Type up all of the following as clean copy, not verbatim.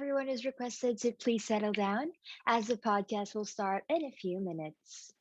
everyone is requested to please settle down as the podcast will start in a few minutes.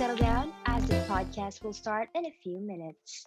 settle down as the podcast will start in a few minutes.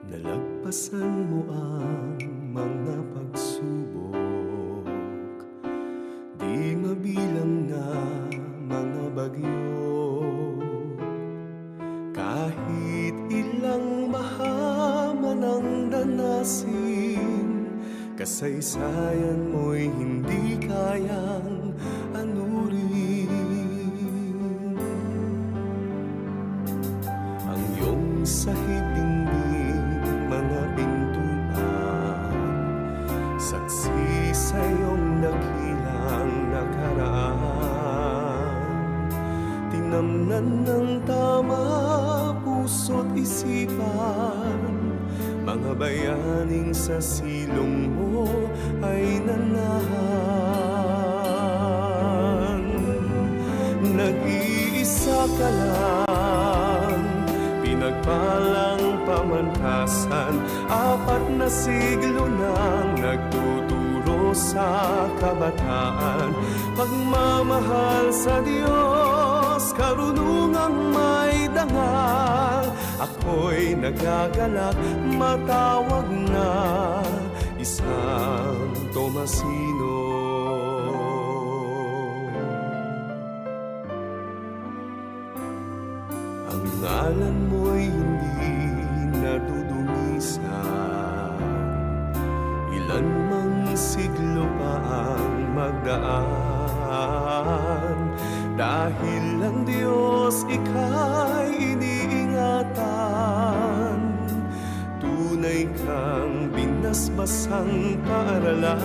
Nalagpasan mo ang mga pagsubok, di mabilang na mga bagyo. Kahit ilang baha man ang danasin, kasaysayan mo'y hindi kayang anurin. Ang iyong sahig dingding, mga pintuan, saksi sa iyong dakilang nakaraan. Tinamnan ng tama puso't isipan, mga bayaning sa silong mo ay nanahan. Nag-iisa ka lang, pinagpalang pamantasan, 4 na siglo nang nagtuturo sa kabataan. Pagmamahal sa Diyos, karunungang may dangal. Ako'y nagagalak, matawag na isang Tomasino. Ang ngalan mo'y hindi nadudumisan, ilan mang siglo pa ang magdaan. Dahil ang Diyos ika'y iniingatan, tunay kang binasbasang paaralan.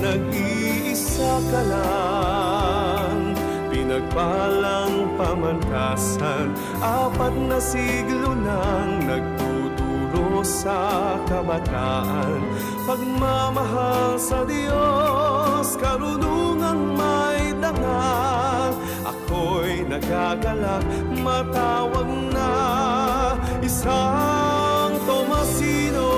Nag-iisa ka lang, pinagpalang pamantasan, 4 na siglo nang nagtuturo sa kabataan. Pagmamahal sa Diyos, karunungang may dangal. Ako'y nagagalak, matawag na isang Tomasino.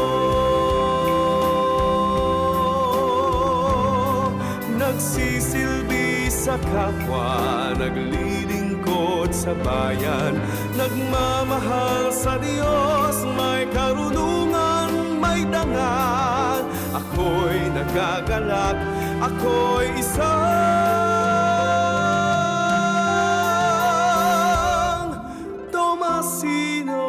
Nagsisilbi sa kapwa, naglilingkod sa bayan, nagmamahal sa Diyos, may karunungan, may dangal. Ako'y nagagalak, ako'y isang Tomasino.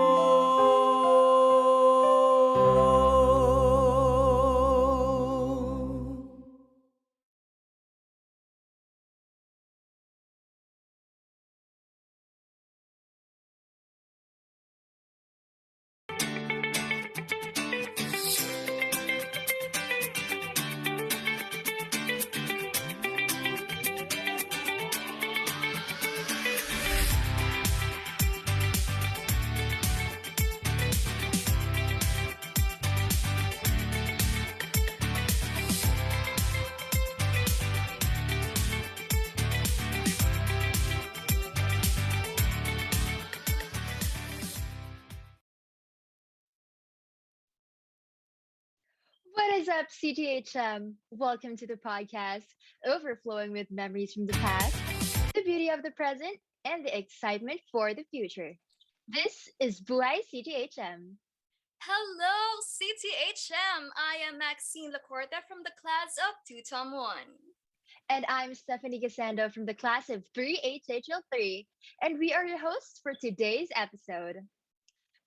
What is up, CTHM? Welcome to the podcast, overflowing with memories from the past, the beauty of the present, and the excitement for the future. This is Buhay CTHM. Hello, CTHM. I am Maxine Lacorta from the class of 2 Tom 1. And I'm Stephanie Gasando from the class of 3HHL3, and we are your hosts for today's episode.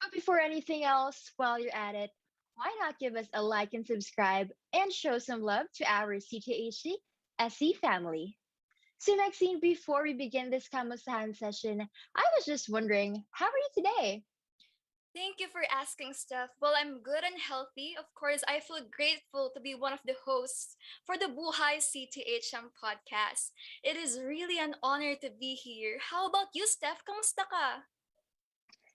But before anything else, while you're at it, why not give us a like and subscribe and show some love to our CTHC SE family? So, Maxine, before we begin this Kamustahan session, I was just wondering, how are you today? Thank you for asking, Steph. Well, I'm good and healthy. Of course, I feel grateful to be one of the hosts for the Buhay CTHM podcast. It is really an honor to be here. How about you, Steph? Kamusta ka?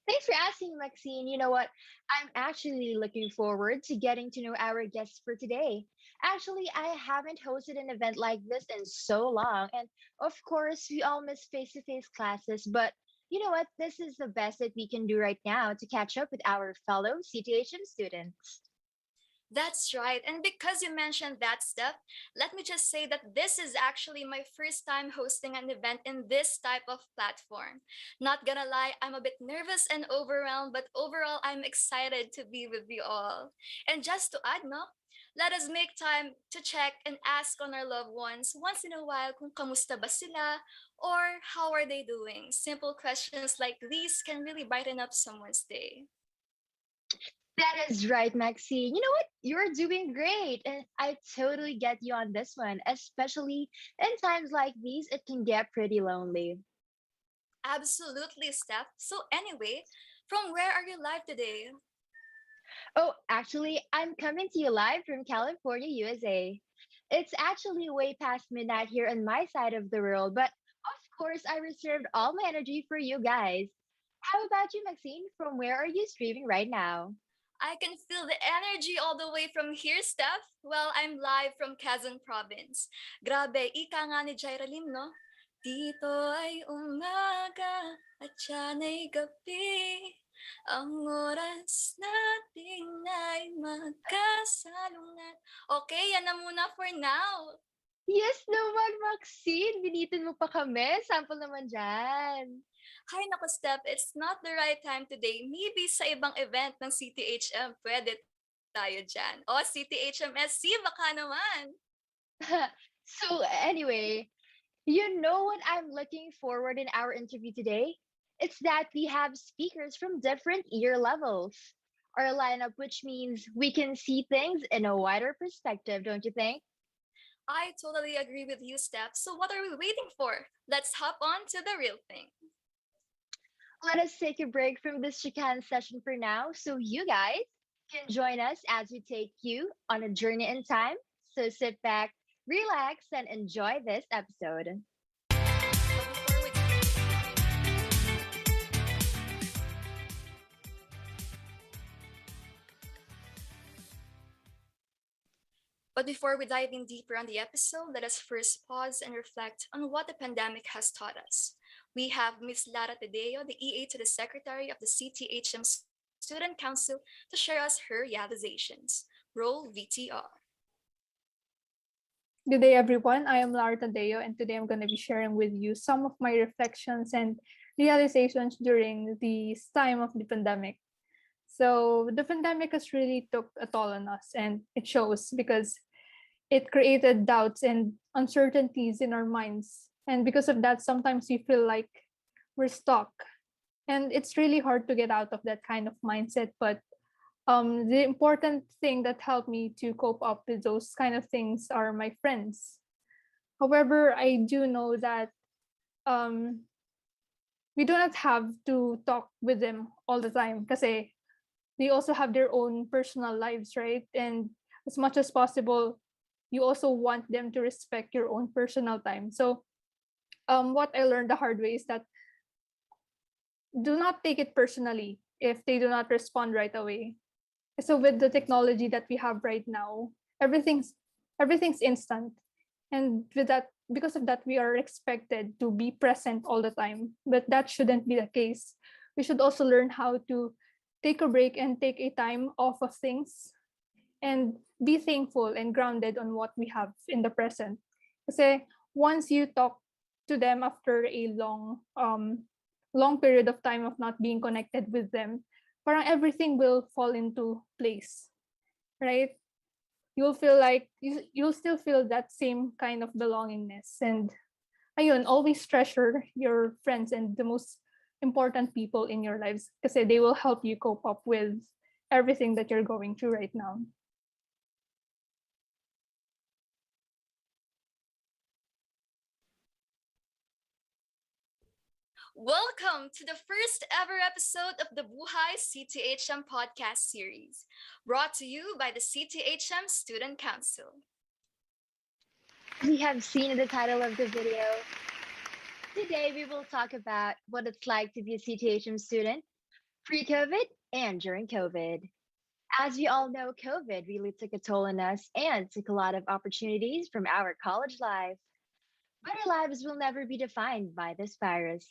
Thanks for asking, Maxine. You know what? I'm actually looking forward to getting to know our guests for today. Actually, I haven't hosted an event like this in so long. And of course, we all miss face to face classes. But you know what? This is the best that we can do right now to catch up with our fellow CTHM students. That's right. And because you mentioned that, Steph, let me just say that this is actually my first time hosting an event in this type of platform. Not gonna lie, I'm a bit nervous and overwhelmed, but overall, I'm excited to be with you all. And just to add, no, let us make time to check and ask on our loved ones once in a while kung kamusta ba sila or how are they doing. Simple questions like these can really brighten up someone's day. That is right, Maxine. You know what? You're doing great. And I totally get you on this one, especially in times like these, it can get pretty lonely. Absolutely, Steph. So anyway, from where are you live today? Oh, actually, I'm coming to you live from California, USA. It's actually way past midnight here on my side of the world, but of course, I reserved all my energy for you guys. How about you, Maxine? From where are you streaming right now? I can feel the energy all the way from here, Steph. Well, I'm live from Quezon Province. Grabe, ika nga ni Jairalim, no? Dito ay umaga at yan ay gabi. Ang oras natin ay magkasalungat. Okay, yan na muna for now. Yes naman, Maxine! Binitin mo pa kami. Sample naman dyan. Hay naku, Steph, it's not the right time today. Maybe sa ibang event ng CTHM, pwede tayo dyan. O, CTHMSC, baka naman. So, anyway, you know what I'm looking forward in our interview today? It's that we have speakers from different year levels. Our lineup, which means we can see things in a wider perspective, don't you think? I totally agree with you, Steph. So what are we waiting for? Let's hop on to the real thing. Let us take a break from this Chican session for now so you guys can join us as we take you on a journey in time. So sit back, relax, and enjoy this episode. But before we But before we dive in deeper on the episode, let us first pause and reflect on what the pandemic has taught us. We have Ms. Lara Tadeo, the EA to the Secretary of the CTHM Student Council, to share us her realizations. Roll VTR. Good day, everyone. I am Lara Tadeo, and today I'm going to be sharing with you some of my reflections and realizations during this time of the pandemic. So the pandemic has really took a toll on us, and it shows because it created doubts and uncertainties in our minds. And because of that, sometimes we feel like we're stuck. And it's really hard to get out of that kind of mindset. But the important thing that helped me to cope up with those kind of things are my friends. However, I do know that um, we do not have to talk with them all the time because they also have their own personal lives, right? And as much as possible, you also want them to respect your own personal time. So what I learned the hard way is that do not take it personally if they do not respond right away. So with the technology that we have right now, everything's instant. And with that, because of that, we are expected to be present all the time. But that shouldn't be the case. We should also learn how to take a break and take a time off of things and be thankful and grounded on what we have in the present. Kasi once you talk to them after a long period of time of not being connected with them, parang everything will fall into place, right? You'll feel like you'll still feel that same kind of belongingness, and ayun, always treasure your friends and the most important people in your lives kasi they will help you cope up with everything that you're going through right now. Welcome to the first ever episode of the Buhay CTHM Podcast series, brought to you by the CTHM Student Council. We have seen in the title of the video. Today, we will talk about what it's like to be a CTHM student pre-COVID and during COVID. As we all know, COVID really took a toll on us and took a lot of opportunities from our college life. But our lives will never be defined by this virus.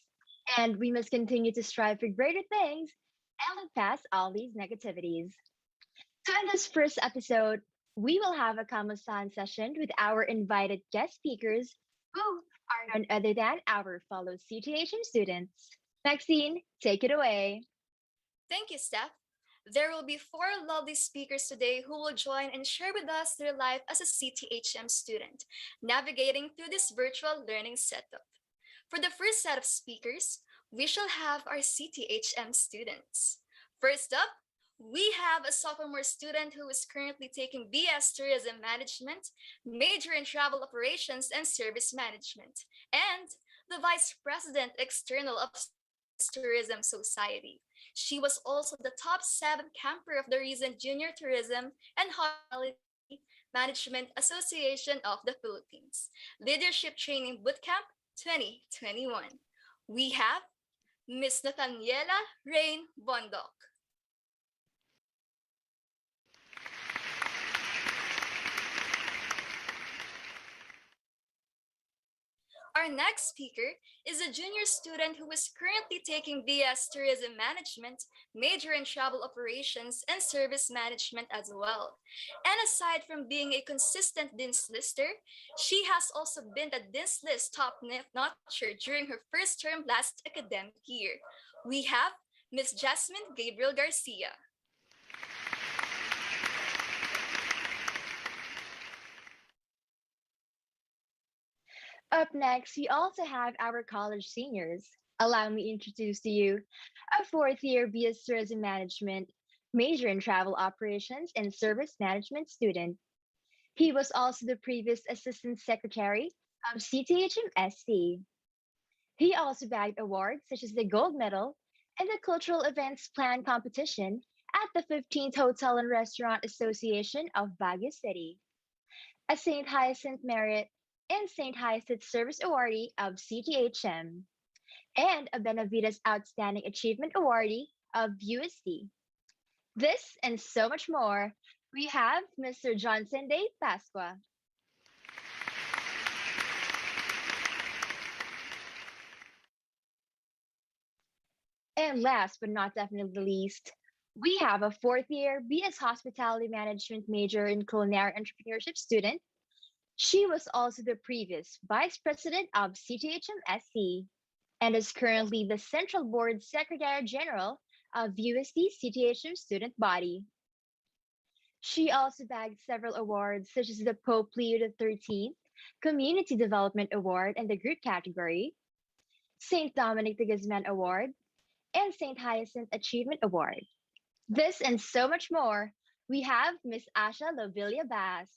And we must continue to strive for greater things and look past all these negativities. So, in this first episode, we will have a Kamustahan session with our invited guest speakers who are none other than our fellow CTHM students. Maxine, take it away. Thank you, Steph. There will be four lovely speakers today who will join and share with us their life as a CTHM student, navigating through this virtual learning setup. For the first set of speakers, we shall have our CTHM students. First up, we have a sophomore student who is currently taking BS Tourism Management, major in Travel Operations and Service Management, and the Vice President External of Tourism Society. She was also the top 7 camper of the recent Junior Tourism and Hospitality Management Association of the Philippines, Leadership Training Bootcamp 2021. We have Miss Nathaniela Rain Bondok. Our next speaker is a junior student who is currently taking BS Tourism Management, major in Travel Operations and Service Management as well. And aside from being a consistent Dean's Lister, she has also been the Dean's List top notcher during her first term last academic year. We have Miss Jasmine Gabriel Garcia. Up next, we also have our college seniors. Allow me to introduce to you a fourth year BS Tourism Management, major in Travel Operations and Service Management student. He was also the previous Assistant Secretary of CTHM-SC. He also bagged awards such as the Gold Medal in the Cultural Events Plan Competition at the 15th Hotel and Restaurant Association of Baguio City, a St. Hyacinth Merit and St. Hyacinth Service Awardee of CTHM, and a Benavides Outstanding Achievement Awardee of USD. This and so much more, we have Mr. Johnson de Pasqua. And last but not definitely the least, we have a fourth year BS Hospitality Management major in Culinary Entrepreneurship student. She was also the previous Vice President of CTHM-SC and is currently the Central Board Secretary General of USD CTHM student body. She also bagged several awards such as the Pope Leo XIII Community Development Award in the group category, St. Dominic de Guzman Award, and St. Hyacinth Achievement Award. This and so much more, we have Miss Asha Lovilia Bass.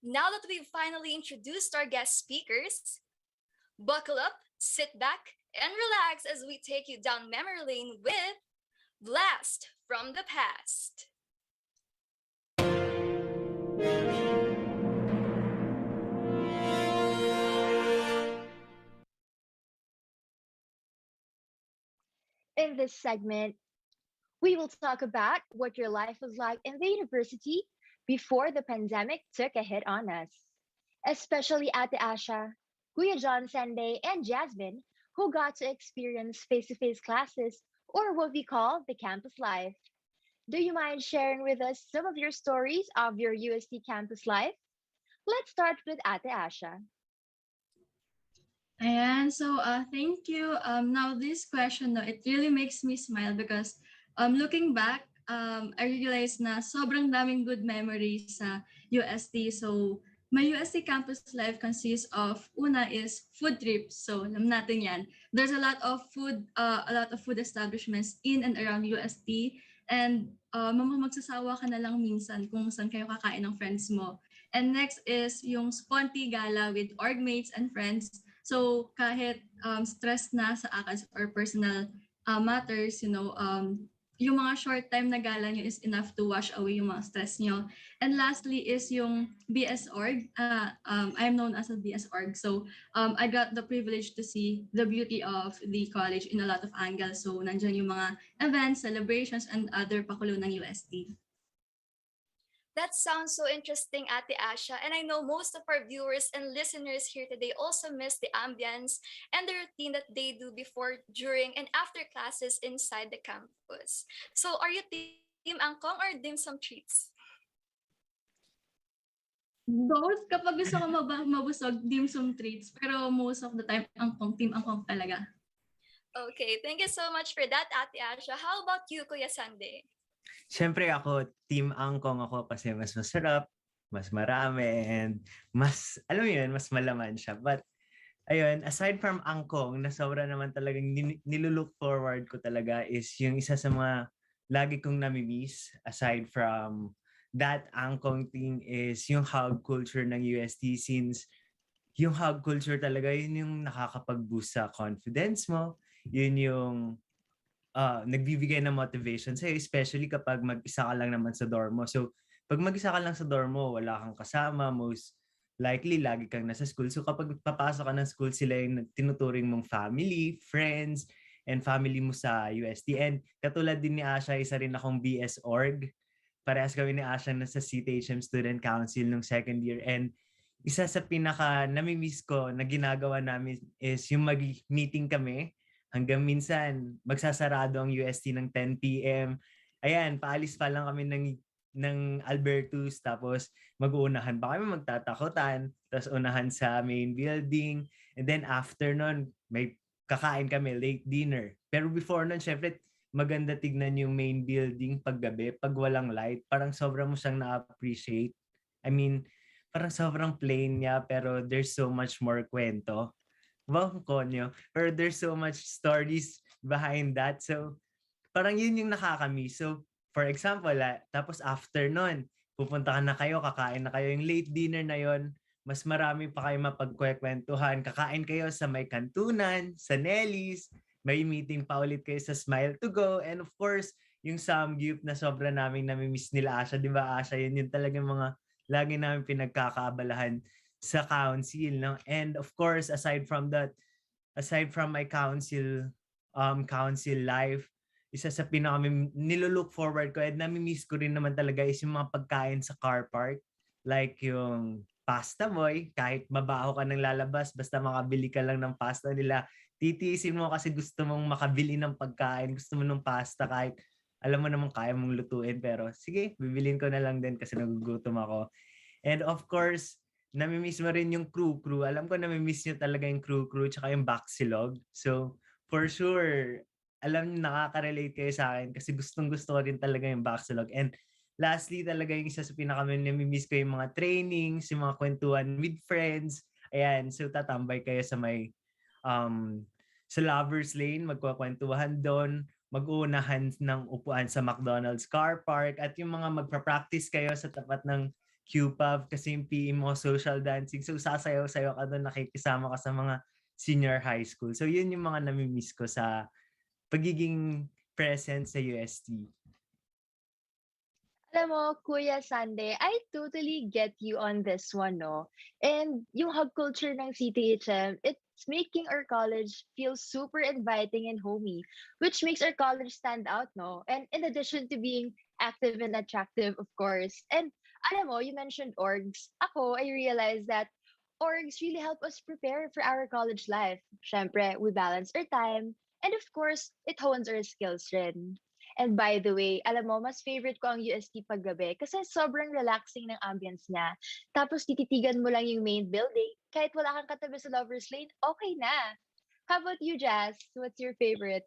Now that we've finally introduced our guest speakers, buckle up, sit back, and relax as we take you down memory lane with Blast from the Past. In this segment, we will talk about what your life was like in the university before the pandemic took a hit on us. Especially at the Asha, Kuya John Sunday, and Jasmine, who got to experience face to face classes or what we call the campus life. Do you mind sharing with us some of your stories of your UST campus life? Let's start with Ate Asha. Thank you. Now this question, no, it really makes me smile because looking back, I realized na sobrang daming good memories sa UST. So, my UST campus life consists of, una is food trips. So, alam natin yan. There's a lot of food establishments in and around UST. And magsasawa ka na lang minsan kung saan kayo kakain ng friends mo. And next is yung Sponty Gala with org mates and friends. So kahit stress na sa ACADS or personal matters, yung mga short time na gala nyo is enough to wash away yung mga stress nyo. And lastly is yung BS org. I'm known as a BS org. So I got the privilege to see the beauty of the college in a lot of angles. So nandyan yung mga events, celebrations, and other pakulo ng UST. That sounds so interesting, Ate Asha. And I know most of our viewers and listeners here today also miss the ambience and the routine that they do before, during, and after classes inside the campus. So, are you Team Angkong or Dim Sum Treats? Both, kapag gusto ko mabusog, dim sum treats. Pero most of the time, team angkong talaga. Okay, thank you so much for that, Ate Asha. How about you, Kuya Sunday? Siyempre ako, team angkong ako kasi mas masarap, mas marami, and mas, alam mo yun, mas malaman siya. But, ayun, aside from angkong, na sobra naman talagang nilulook forward ko talaga is yung isa sa mga lagi kong namimiss, aside from that angkong thing, is yung hug culture ng UST, since yung hug culture talaga, yun yung nakakapag-boost sa confidence mo, yun yung nagbibigay ng motivation sa'yo, especially kapag mag-isa ka lang naman sa dorm mo. So, pag mag-isa ka lang sa dorm mo, wala kang kasama, most likely, lagi kang nasa school. So, kapag papasok ka ng school, sila yung tinuturing mong family, friends, and family mo sa UST. And katulad din ni Asha, isa rin akong BS Org. Parehas kami ni Asha na sa CTHM Student Council nung second year. And isa sa pinaka namimiss ko na ginagawa namin is yung mag-meeting kami. Hanggang minsan, magsasarado ang UST ng 10 p.m. Ayan, paalis pa lang kami ng Albertus, tapos mag-uunahan pa kami, magtatakutan, tapos unahan sa main building. And then after nun, may kakain kami, late dinner. Pero before nun, syempre, maganda tignan yung main building paggabi, pag walang light. Parang sobrang mo siyang na-appreciate. I mean, parang sobrang plain niya, pero there's so much more kwento. Wow, konyo. Or there's so much stories behind that. So, parang yun yung nakakamiss. So, for example, tapos after nun, pupunta ka na kayo, kakain na kayo. Yung late dinner na yon, mas marami pa kayo mapagkwekwentuhan. Kakain kayo sa may kantunan, sa Nelly's, may meeting pa ulit kayo sa Smile to Go. And of course, yung Samgyup na sobra naming namimiss nila Asha. Di ba Asha? Yun talagang mga lagi namin pinagkakaabalahan sa council, no? And of course, aside from my council life, isa sa pinaka nilook forward ko at nami-miss ko rin naman talaga is yung mga pagkain sa car park, like yung pasta boy, kahit mabaho ka ng lalabas, basta makabili ka lang ng pasta nila, titiisin mo kasi gusto mong makabili ng pagkain, gusto mo ng pasta kahit alam mo naman kaya mong lutuin, pero sige, bibilin ko na lang din kasi nagugutom ako. And of course, namimiss mo rin yung crew. Alam ko namimiss nyo talaga yung crew, tsaka yung baksilog. So, for sure, alam nyo, nakaka-relate kayo sa akin kasi gustong-gusto ko rin talaga yung baksilog. And lastly, talaga yung isa sa namimiss ko yung mga trainings, yung mga kwentuhan with friends. Ayan, so tatambay kayo sa may sa Lovers Lane, magkukwentuhan doon, mag-uunahan ng upuan sa McDonald's car park, at yung mga magpa-practice kayo sa tapat ng QPAV kasi yung PE mo, social dancing. So, sasayaw-sayaw ka doon, nakikisama ka sa mga senior high school. So, yun yung mga namimiss ko sa pagiging present sa UST. Alam mo, Kuya Sunday, I totally get you on this one, no? And yung hug culture ng CTHM, it's making our college feel super inviting and homey, which makes our college stand out, no? And in addition to being active and attractive, of course. And alam mo, you mentioned orgs. Ako, I realized that orgs really help us prepare for our college life. Syempre, we balance our time, and of course, it hones our skills rin. And by the way, alam mo, mas favorite ko ang UST paggabi kasi sobrang relaxing ng ambience niya. Tapos tititigan mo lang yung main building, kahit wala kang katabi sa lover's lane, okay na. How about you, Jazz? What's your favorite?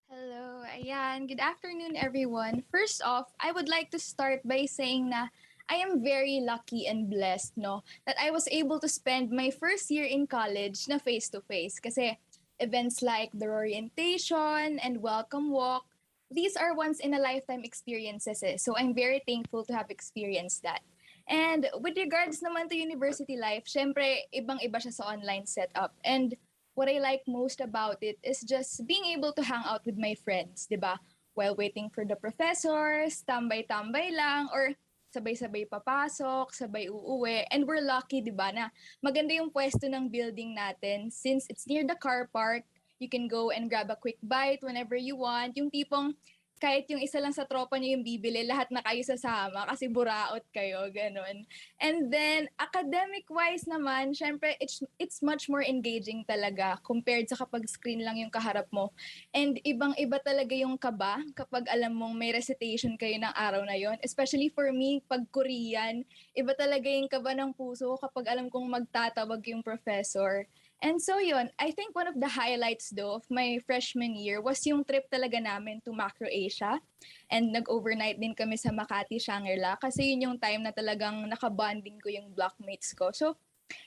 Hello, ayan. Good afternoon, everyone. First off, I would like to start by saying na I am very lucky and blessed, no, that I was able to spend my first year in college na face-to-face. Kasi events like the orientation and welcome walk, these are once-in-a-lifetime experiences. So I'm very thankful to have experienced that. And with regards naman to university life, syempre, ibang-iba siya sa online setup. And what I like most about it is just being able to hang out with my friends, di ba? While waiting for the professors, tambay-tambay lang, or sabay-sabay papasok, sabay uuwi. And we're lucky, di ba, na maganda yung pwesto ng building natin. Since it's near the car park, you can go and grab a quick bite whenever you want. Yung tipong kahit yung isa lang sa tropa niyo yung bibili, lahat na kayo sasama kasi buraot kayo, ganun. And then, academic-wise naman, syempre, it's much more engaging talaga compared sa kapag screen lang yung kaharap mo. And ibang-iba talaga yung kaba kapag alam mong may recitation kayo ng araw na yon. Especially for me, pag Korean, iba talaga yung kaba ng puso kapag alam kong magtatawag yung professor. And so yun, I think one of the highlights though of my freshman year was yung trip talaga namin to Macro Asia. And nag-overnight din kami sa Makati, Shangri-La kasi yun yung time na talagang nakabonding ko yung blockmates ko. So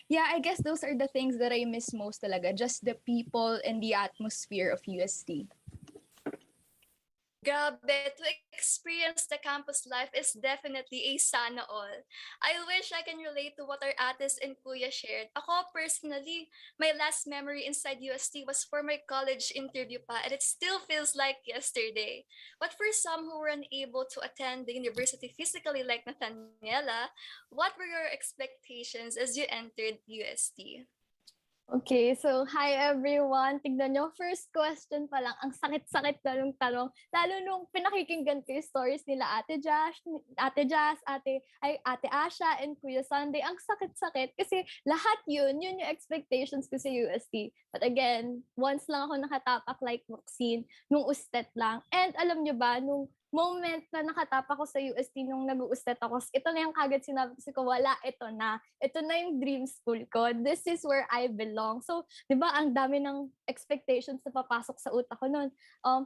yeah, I guess those are the things that I miss most talaga. Just the people and the atmosphere of UST. Grabe, to experience the campus life is definitely a sana all. I wish I can relate to what our ates and kuya shared. Ako personally, my last memory inside UST was for my college interview pa, and it still feels like yesterday. But for some who were unable to attend the university physically like Nathaniela, what were your expectations as you entered UST? Okay, so hi everyone. Tignan nyo, first question pa lang, ang sakit-sakit na nung tanong. Lalo nung pinakikinggan ko yung stories nila Ate Asha, and Kuya Sunday. Ang sakit-sakit kasi lahat yun yung expectations ko sa UST. But again, once lang ako nakatapak like Maxine, nung ustet lang. And alam nyo ba, nung moment na nakatapa ko sa UST nung nag-uustet ako, ito na yung kagad sinabi ko, wala, ito na. Ito na yung dream school ko. This is where I belong. So, di ba, ang dami ng expectations na papasok sa utak ko noon.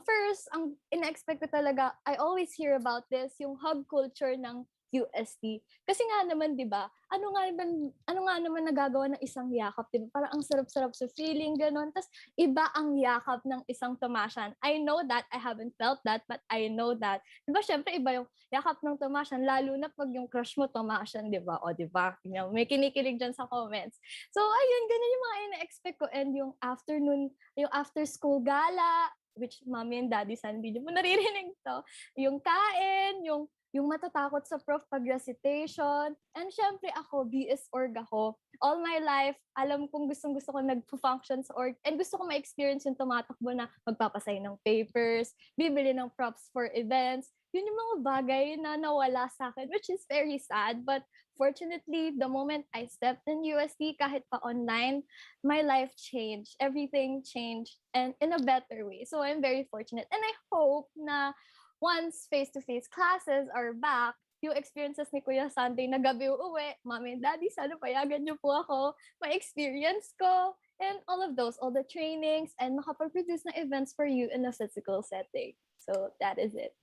First, ang ina-expect ko talaga, I always hear about this, yung hub culture ng UST. Kasi nga naman, di ba, ano nga naman nagagawa ng isang yakap, di ba? Parang ang sarap-sarap sa feeling, gano'n. Tapos, iba ang yakap ng isang Tomasyan. I know that, I haven't felt that, but I know that. Di ba, syempre, iba yung yakap ng Tomasyan, lalo na pag yung crush mo, Tomasyan, di ba? O, di ba? May kinikilig dyan sa comments. So, ayun, ganun yung mga ina-expect ko. And yung afternoon, yung after-school gala, which mommy and daddy san video mo naririnig to, yung kain, yung matatakot sa prof pag recitation. And syempre ako, BS org ako. All my life, alam kong gustong-gusto ko nag-function sa org. And gusto ko ma-experience yung tumatakbo na magpapasay ng papers, bibili ng props for events. Yun yung mga bagay na nawala sa akin, which is very sad. But fortunately, the moment I stepped in UST, kahit pa online, my life changed. Everything changed and in a better way. So I'm very fortunate. And I hope na once face-to-face classes are back, yung experiences ni Kuya Sunday na gabi uuwi, mommy and daddy, sana payagan niyo po ako, ma-experience ko, and all of those, all the trainings, and makapag-produce na events for you in a physical setting. So that is it.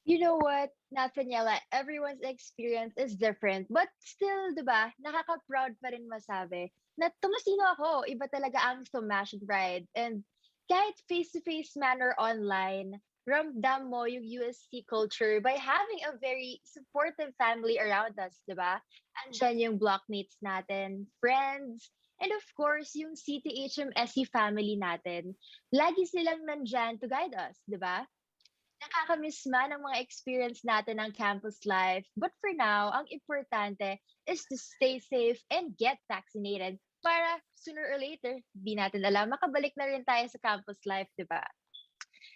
You know what, Nathaniela, everyone's experience is different. But still, di ba, nakaka-proud pa rin masabi na tumasino ako. Iba talaga ang smash and ride. And kahit face-to-face manner online, ramdam mo yung USC culture by having a very supportive family around us, di ba? Andyan yung blockmates natin, friends, and of course, yung CTHM SE family natin. Lagi silang nandyan to guide us, di ba? Nakakamiss man ang mga experience natin ng campus life. But for now, ang importante is to stay safe and get vaccinated para sooner or later, di natin alam, makabalik na rin tayo sa campus life, di ba?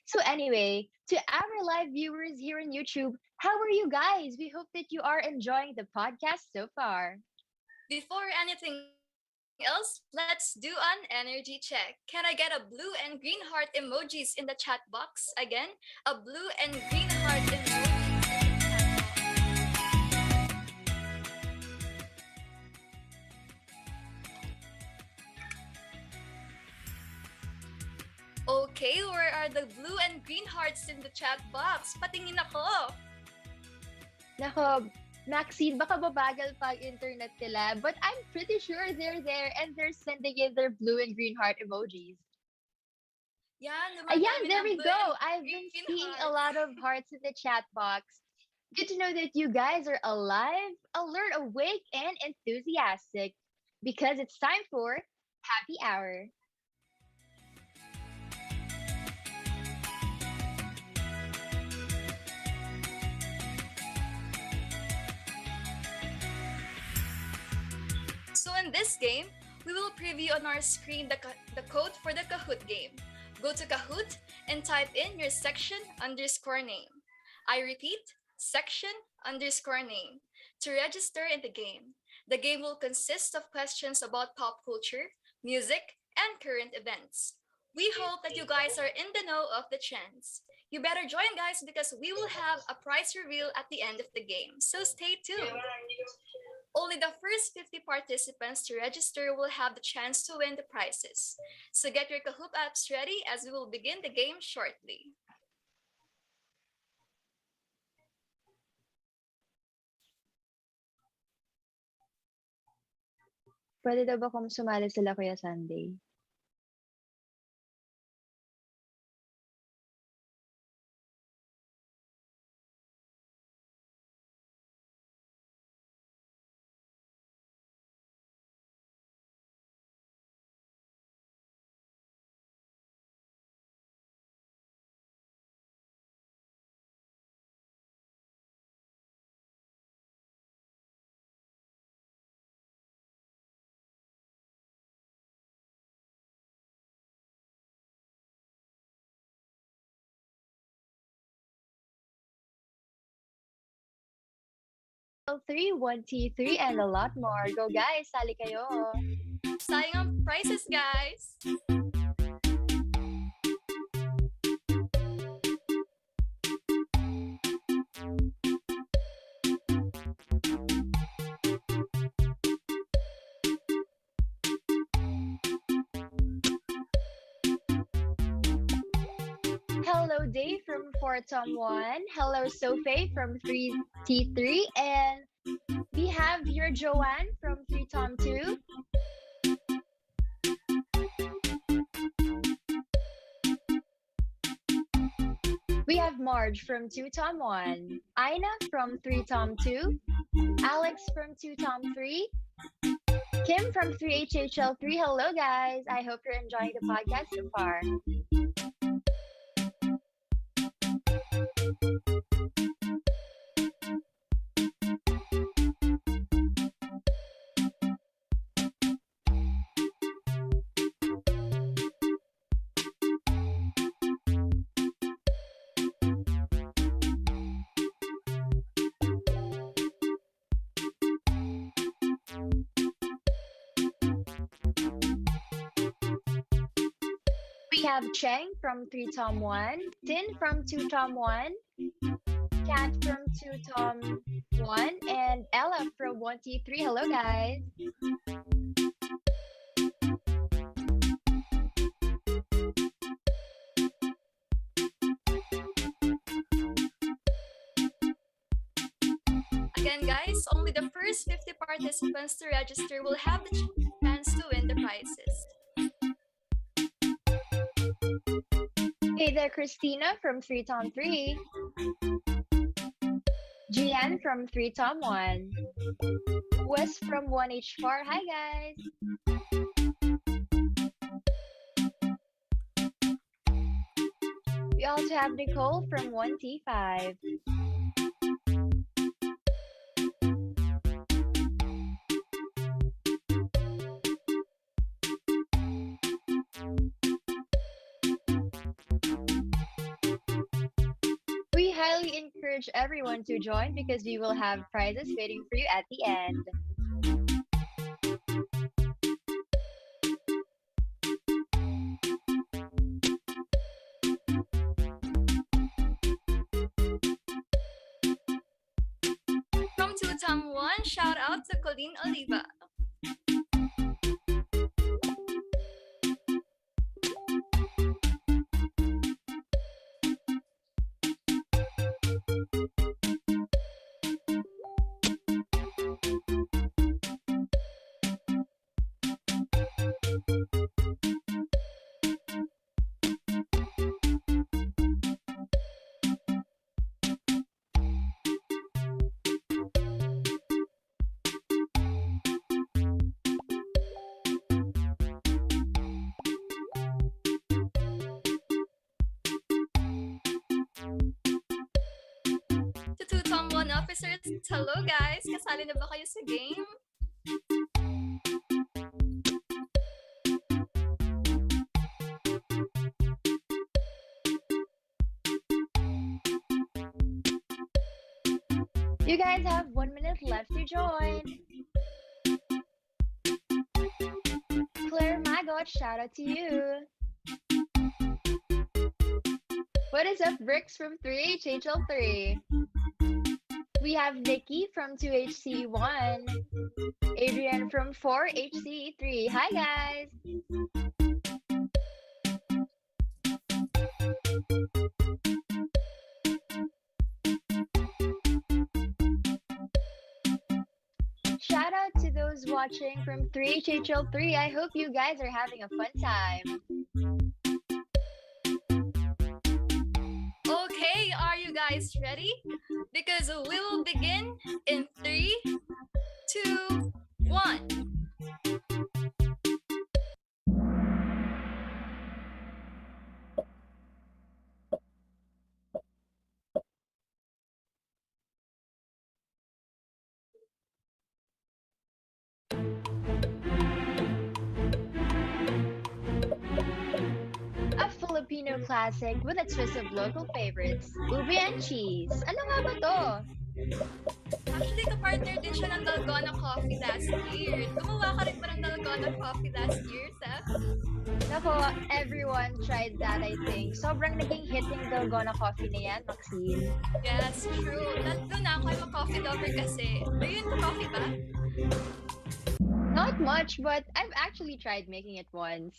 So, anyway, to our live viewers here on YouTube, how are you guys? We hope that you are enjoying the podcast so far. Before anything else, let's do an energy check. Can I get a blue and green heart emojis in the chat box? Again, a blue and green heart emojis in the chat box. Okay, where are the blue and green hearts in the chat box? Patingin ako. Nako, Maxine, baka babagal pa ang internet nila, but I'm pretty sure they're there and they're sending in their blue and green heart emojis. Yan, Ayan, dumadami there ng we blue go. and I've been green seeing a hearts. lot of hearts in the chat box. Good to know that you guys are alive, alert, awake, and enthusiastic because it's time for Happy Hour. So in this game, we will preview on our screen the code for the Kahoot game. Go to Kahoot and type in your section underscore name. I repeat, section underscore name to register in the game. The game will consist of questions about pop culture, music, and current events. We hope that you guys are in the know of the trends. You better join, guys, because we will have a prize reveal at the end of the game. So stay tuned. Only the first 50 participants to register will have the chance to win the prizes. So get your Kahoot apps ready as we will begin the game shortly. Pwede daw ba kung sumali sila Kuya Sunday? Three, 1, 2, 3, and a lot more. Go guys, sali kayo. Sayang ang prizes, guys! Hello Dave from 4 Tom 1. Hello Sophie from 3T3. And we have here Joanne from 3 Tom 2. We have Marge from 2 Tom 1. Ina from 3 Tom 2. Alex from 2 Tom 3. Kim from 3HHL3. Hello guys. I hope you're enjoying the podcast so far. We have Cheng from 3 Tom 1, Tin from 2 Tom 1, Kat from 2 Tom 1, and Ella from 1T3. Hello guys. Again, guys, only the first 50 participants to register will have the chance to win the prizes. Hey there, Christina from 3 Tom 3. Gian from 3 Tom 1. Wes from 1H4. Hi guys. We also have Nicole from 1T5. highly encourage everyone to join because we will have prizes waiting for you at the end. From Tutam 1, shout out to Colleen Oliva. To Tutam 1 officers, hello guys! Kasali na ba kayo sa game? You guys have 1 minute left to join. Claire Magot, shout out to you. What is up, Bricks from 3HHL3? We have Nikki from 2HC1. Adrian from 4HC3. Hi, guys. Shout out to those watching from 3HHL3. I hope you guys are having a fun time. Okay, are you guys ready? Because we will begin in 3, 2, 1. A Filipino classic with a twist of local favorites, ube and cheese. Ano nga ba to? Actually, kapartner din siya ng Dalgona Coffee last year. Gumawa ka rin ba ng Dalgona Coffee last year, Seth? Nako, everyone tried that, I think. Sobrang naging hit yung Dalgona coffee na yan, Maxine. Yes, true. Tatlo na ako, I'm a coffee lover kasi. Are you into coffee ba? Not much, but I've actually tried making it once.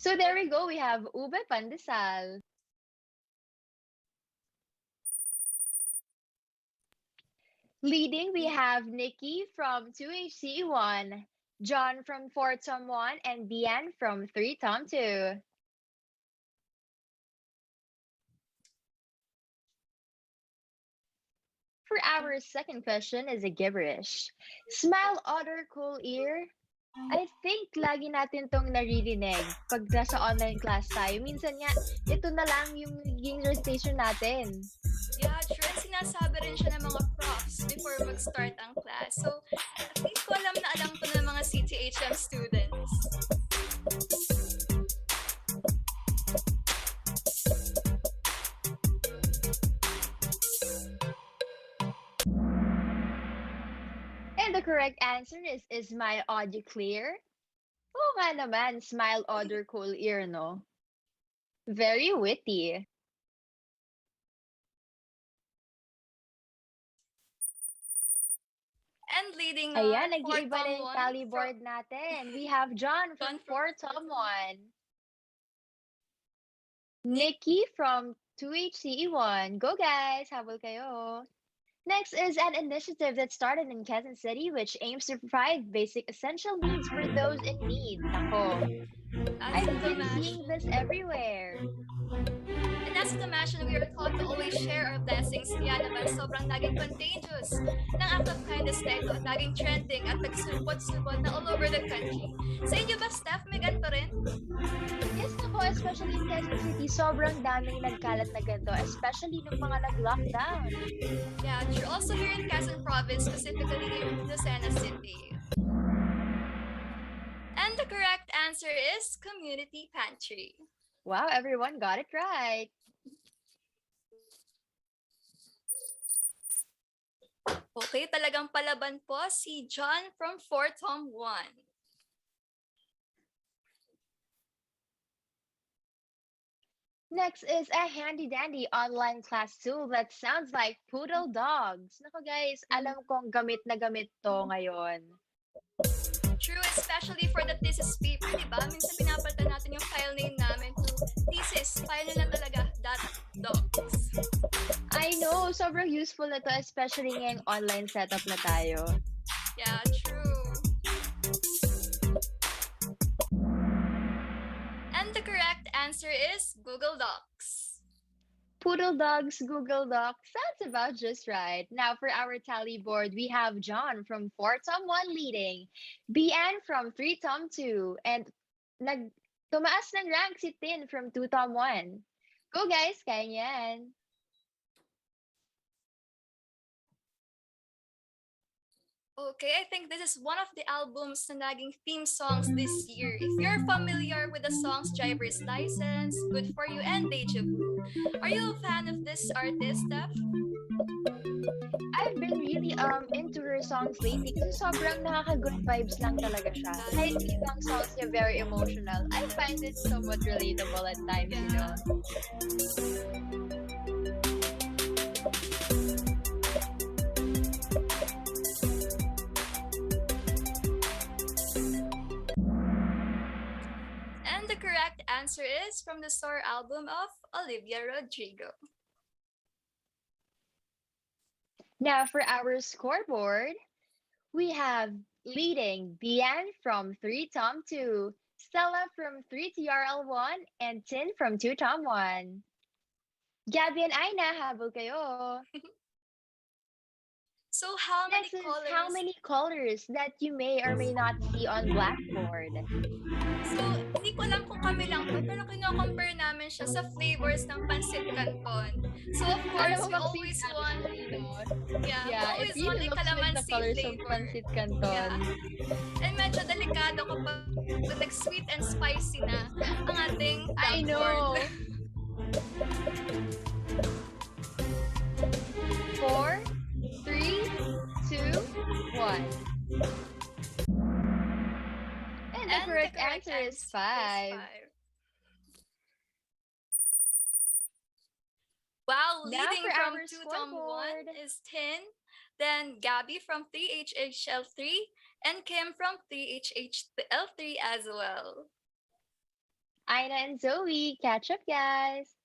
So there we go, we have ube pandesal. Leading, we have Nikki from 2HC1, John from 4Tom1, and Bian from 3Tom2. For our second question is a gibberish. Smile, otter, cool ear. I think lagi natin tong naririnig pag nasa online class tayo. Minsan nga, ito na lang yung naging recitation natin. Yeah, true. And sinasabi rin siya ng mga profs before mag-start ang class. So, at least ko alam na alam ko ng mga CTHM students. And the correct answer is my audio clear? Oo nga naman, smile, otter, cool ear, no? Very witty. And leading Ayan, on, nag-iiba na yung tally board natin. We have John from 4Tom1. Nikki from 2HCE1. Go guys! Habol kayo. Next is an initiative that started in Quezon City which aims to provide basic essential needs for those in need. Nako, I've been seeing this everywhere. And as the mansion, we are taught to always share our blessings. Kaya naman sobrang laging contagious ng act of kindness na ito at laging trending at nagsulpot-sulpot na all over the country. Sa inyo ba, Steph? May ganito rin? Yes, nako, especially in Quezon City, sobrang daming nagkalat na ganito, especially nung mga nag-lockdown. Yeah, true. Also here in Quezon Province, specifically in Lucena City. And the correct answer is community pantry. Wow, everyone got it right. Okay, talagang palaban po si John from 4 Tom 1. Next is a handy-dandy online class tool that sounds like poodle dogs. Nako guys, alam kong gamit na gamit to ngayon. True, especially for the thesis paper, di ba? Minsan pinapalitan natin yung file name namin to thesis. File na talaga, .docs. I know, sobrang useful na to, especially ngayong online setup na tayo. Yeah, true. And the correct answer is Google Docs. Poodle dogs, Google Docs, sounds about just right. Now for our tally board, we have John from 4 Tom 1 leading, BN from 3 Tom 2, and tumaas ng rank si Tin from 2 Tom 1. Go guys, kaya yan! Okay, I think this is one of the albums na naging theme songs this year. If you're familiar with the songs Driver's License, Good For You, and Deja Vu, are you a fan of this artist, Steph? I've been really into her songs lately kasi sobrang nakaka-good vibes lang talaga siya. Kahit ibang songs niya very emotional, I find it somewhat relatable at times, you know. And the correct answer is from the Soar album of Olivia Rodrigo. Now for our scoreboard, we have leading Bian from 3 Tom 2, Stella from 3 TRL1, and Tin from 2 Tom 1. Gabby and Aina, habol kayo. So how many Next is colors? how many colors that you may or may not see on blackboard. So, hindi ko alam kung kami lang to, pero kino-compare namin siya sa flavors ng pancit canton. So, of course, we always want, Yeah, always it really want looks like calamansi the colors of flavor. pancit canton. Yeah. And medyo delikado kapag like sweet and spicy na ang ating I know. blackboard. 4, 3, 2, 1. And the correct answer is 5. Wow, Now leading for from our 2 Tom 1 scoreboard. is Tin, then Gabby from 3HHL3, and Kim from 3HHL3 as well. Aina and Zoe, catch up, guys.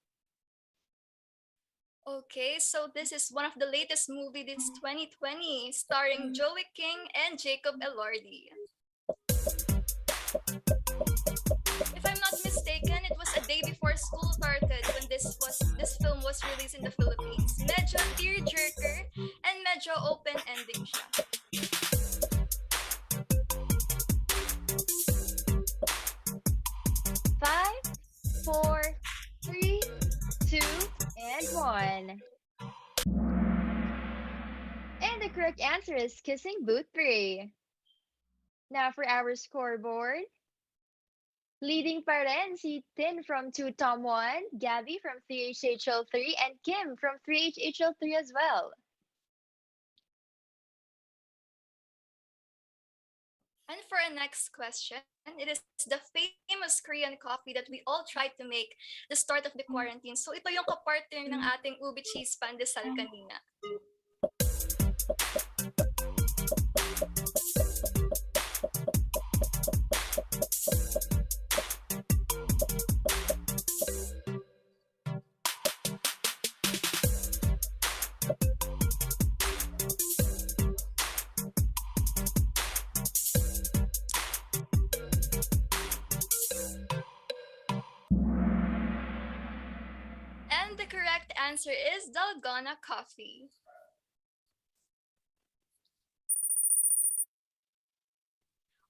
Okay, so this is one of the latest movie this 2020, starring Joey King and Jacob Elordi. If I'm not mistaken, it was a day before school started when this film was released in the Philippines. Medyo tearjerker and medyo open ending siya. Five, 4, 3, 2, and 1. And the correct answer is Kissing Booth 3. Now for our scoreboard. Leading pa rin si Tin from 2 Tom 1, Gabby from 3HHL3, and Kim from 3HHL3 as well. And for our next question, it is the famous Korean coffee that we all tried to make the start of the quarantine. So ito yung kapartner ng ating ube cheese pandesal kanina. And the correct answer is Dalgona coffee.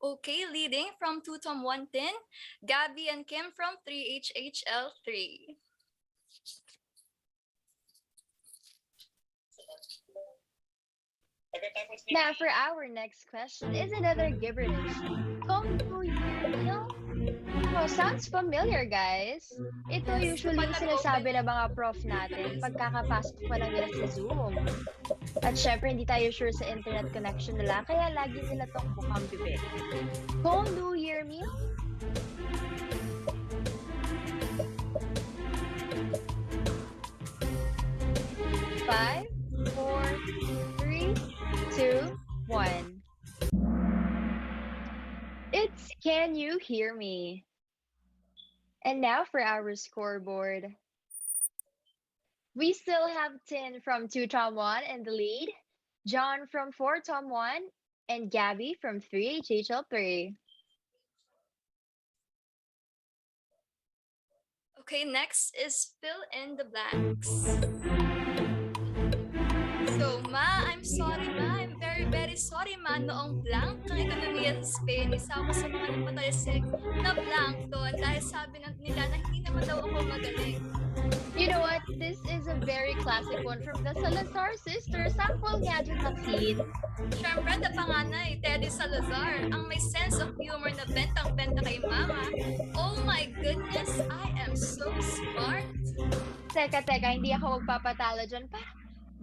Okay, leading from 2 Tom 1 Tin, Gabby and Kim from 3HHL3. Now for our next question is another gibberish. Kung 2-year meal, Oh, sounds familiar, guys. Ito Yes, usually kapag yung sinasabi nag-open ng mga prof natin pagkakapasok pa lang nila sa Zoom. At syempre, hindi tayo sure sa internet connection nila, kaya lagi nila tong bukang bibig. Kung do you hear me? Five, four, three, two, one. It's Can You Hear Me? And now for our scoreboard. We still have Tin from 2 Tom 1 in the lead, John from 4 Tom 1, and Gabby from 3 HHL 3. Okay, next is fill in the blanks. So, I'm sorry, ma. I'm very, very sorry, ma. Noong blank ang ekonomiya sa Spain, isa ako sa mga napatalsik na blank doon dahil sabi nila na hindi naman daw ako magaling. You know what? This is a very classic one from the Salazar sisters. Sample gadget vaccine. Siyempre, the panganay, Teddy Salazar, ang may sense of humor na bentang-benta kay mama. Oh my goodness, I am so smart. Teka, hindi ako magpapatalo dyan.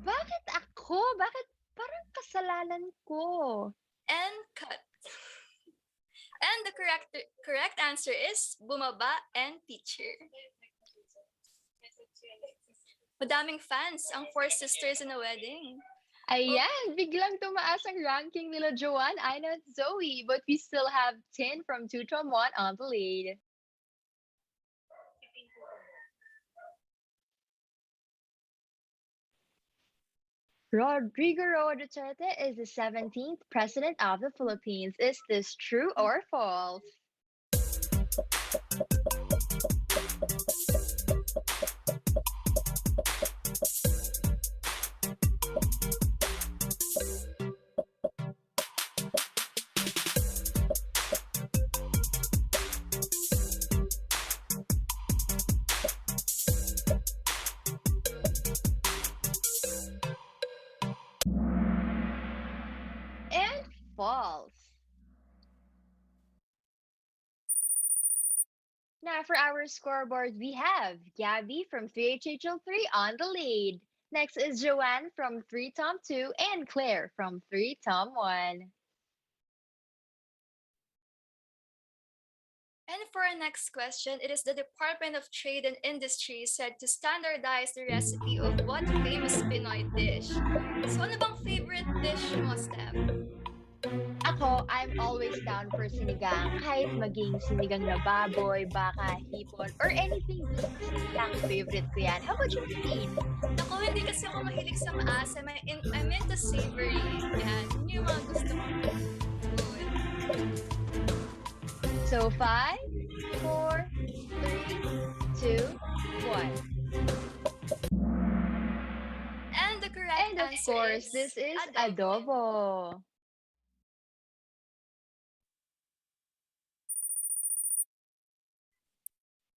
Bakit ako? Bakit parang kasalanan ko? And cut. And the correct answer is bumaba and teacher. Madaming fans ang Four Sisters in a Wedding. Ayan, biglang tumaas ang ranking nila Joanne, Ina, at Zoe. But we still have Tin from 2 Tom 1 on the lead. Rodrigo Roa Duterte is the 17th President of the Philippines. Is this true or false? And false. Now for our scoreboard, we have Gabby from 3HHL3 on the lead. Next is Joanne from 3 Tom 2 and Claire from 3 Tom 1. And for our next question, it is the Department of Trade and Industry said to standardize the recipe of what famous Pinoy dish. So ano bang favorite dish mo, Steph? Ako, I'm always down for sinigang. Kahit maging sinigang na baboy, baka, hipon, or anything beef, sinigang favorite ko yan. How about you, Christine? Ako, hindi kasi ako mahilig sa maasim. I'm into savory. Yan, yun yung mga gusto ko. Food. So 5, 4, 3, 2, 1. And the correct And of answer course, this is adobo.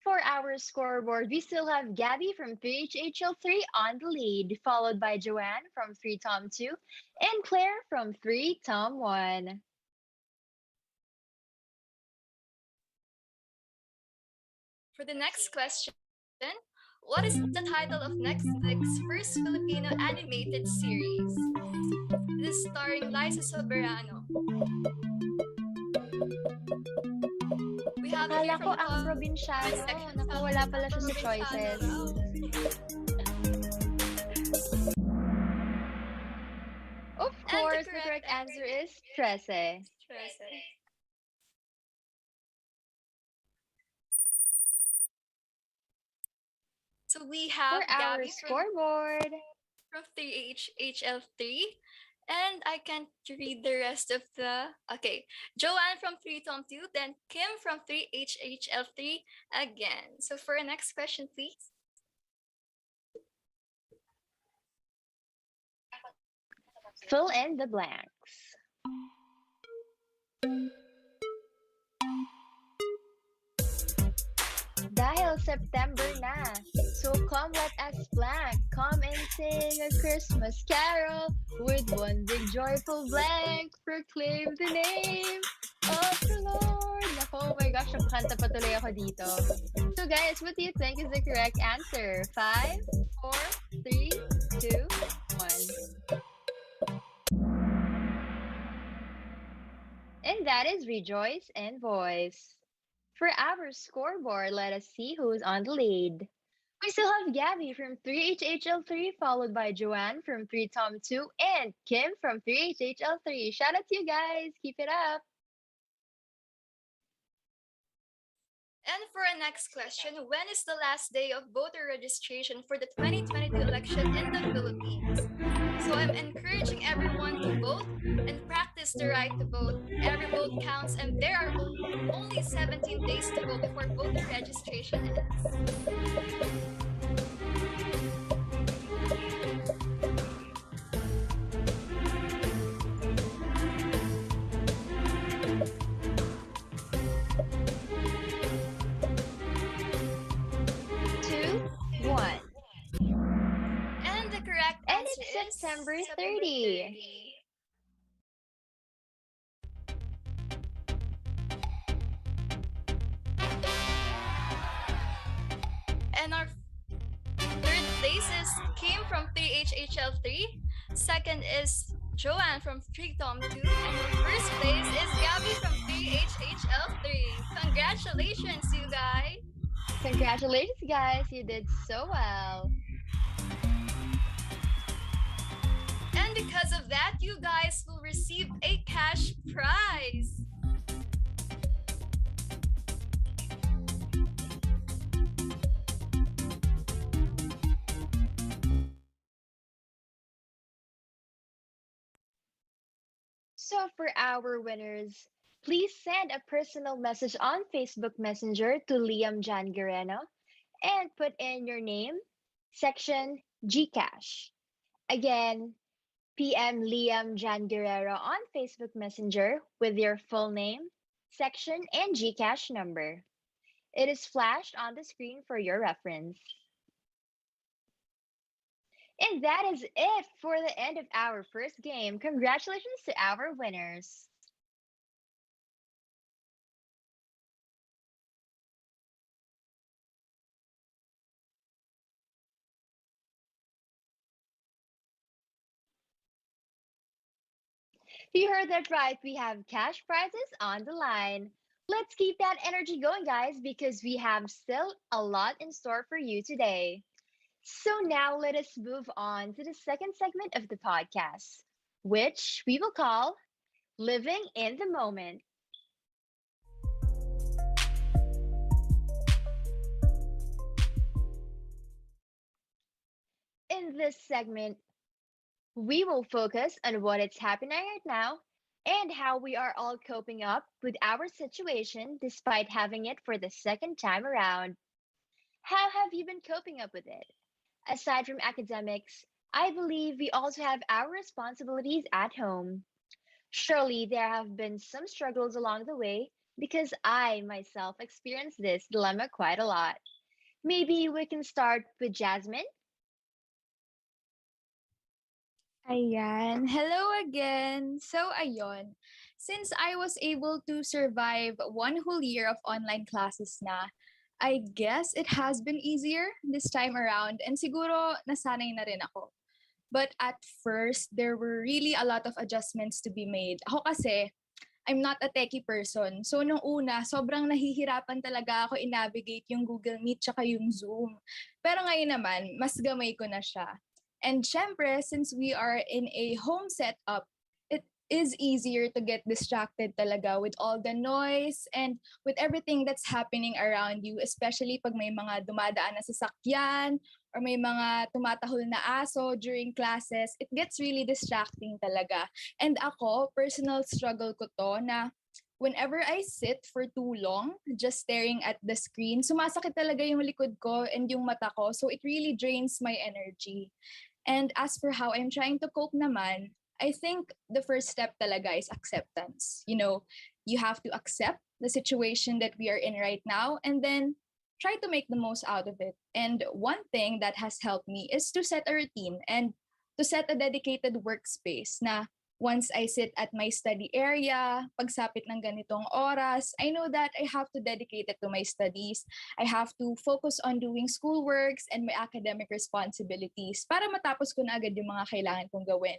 For our scoreboard, we still have Gabby from 3HHL3 on the lead, followed by Joanne from 3 Tom 2 and Claire from 3 Tom 1. For the next question, what is the title of Netflix's first Filipino animated series? It is starring Liza Soberano. We have it here Akala ko from ang the probinsyano. section. Naku, wala pala siya sa choices. Of course, the correct answer is 13. So we have For our Gabby scoreboard. from 3HHL3. And I can't read the rest of the... Okay. Joanne from 3 Tom 2. Then Kim from 3HHL3 again. So for our next question, please. Fill in the blanks. Dahil September na, so come let us blank. Come and sing a Christmas carol with one big joyful blank. Proclaim the name of the Lord. Naku, oh my gosh, Kinakanta pa tuloy ako dito. So guys, what do you think is the correct answer? 5, 4, 3, 2, 1. And that is Rejoice and Voice. For our scoreboard, let us see who's on the lead. We still have Gabby from 3HHL3, followed by Joanne from 3Tom2, and Kim from 3HHL3. Shout out to you guys. Keep it up. And for our next question, when is the last day of voter registration for the 2022 election in the Philippines? So I'm encouraging everyone to vote and practice the right to vote. Every vote counts, and there are only 17 days to go before voter registration ends. 2, 1. And the correct And answer it's is September September 30. 30. And our third place is Kim from 3HHL3. Second is Joanne from 3Tom2. And our first place is Gabby from 3HHL3. Congratulations, you guys! Congratulations, guys. You did so well. And because of that, you guys will receive a cash prize. So, for our winners, please send a personal message on Facebook Messenger to Liam Jan Guerrero and put in your name, section Gcash. Again, PM Liam Jan Guerrero on Facebook Messenger with your full name, section, and Gcash number. It is flashed on the screen for your reference. And that is it for the end of our first game. Congratulations to our winners. You heard that right. We have cash prizes on the line. Let's keep that energy going, guys, because we have still a lot in store for you today. So now let us move on to the second segment of the podcast, which we will call Living in the Moment. In this segment, we will focus on what is happening right now and how we are all coping up with our situation despite having it for the second time around. How have you been coping up with it? Aside from academics, I believe we also have our responsibilities at home. Surely there have been some struggles along the way because I myself experienced this dilemma quite a lot. Maybe we can start with Jasmine. Ayan. Hello again. So, ayon. Since I was able to survive one whole year of online classes na, I guess it has been easier this time around and siguro nasanay na rin ako. But at first, there were really a lot of adjustments to be made. Ako kasi, I'm not a techie person. So nung una, sobrang nahihirapan talaga ako i-navigate yung Google Meet tsaka yung Zoom. Pero ngayon naman, mas gamay ko na siya. And syempre, since we are in a home setup, it is easier to get distracted talaga with all the noise and with everything that's happening around you, especially pag may mga dumadaan na sasakyan or may mga tumatahol na aso during classes. It gets really distracting talaga. And ako, personal struggle ko to na whenever I sit for too long, just staring at the screen, sumasakit talaga yung likod ko and yung mata ko. So it really drains my energy. And as for how I'm trying to cope naman, I think the first step talaga is acceptance. You know, you have to accept the situation that we are in right now and then try to make the most out of it. And one thing that has helped me is to set a routine and to set a dedicated workspace na once I sit at my study area, pagsapit ng ganitong oras, I know that I have to dedicate it to my studies. I have to focus on doing schoolworks and my academic responsibilities para matapos ko na agad yung mga kailangan kong gawin.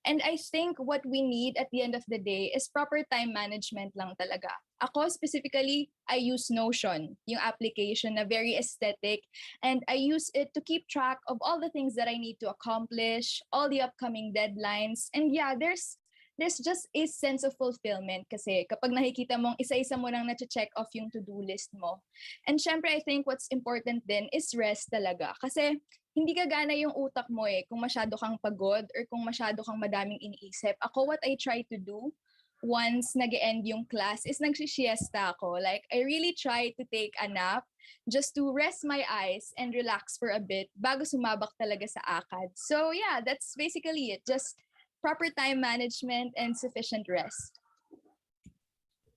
And I think what we need at the end of the day is proper time management lang talaga. Ako specifically, I use Notion, yung application na very aesthetic, and I use it to keep track of all the things that I need to accomplish, all the upcoming deadlines. And yeah, there's just a sense of fulfillment kasi kapag nakikita mong isa-isa mo nang na-check off yung to-do list mo. And syempre, I think what's important din is rest talaga. Kasi hindi gagana yung utak mo kung masyado kang pagod or kung masyado kang madaming iniisip. Ako, what I try to do once nag-end yung class is nagsisiesta ako. Like, I really try to take a nap just to rest my eyes and relax for a bit bago sumabak talaga sa akad. So yeah, that's basically it. Just proper time management and sufficient rest.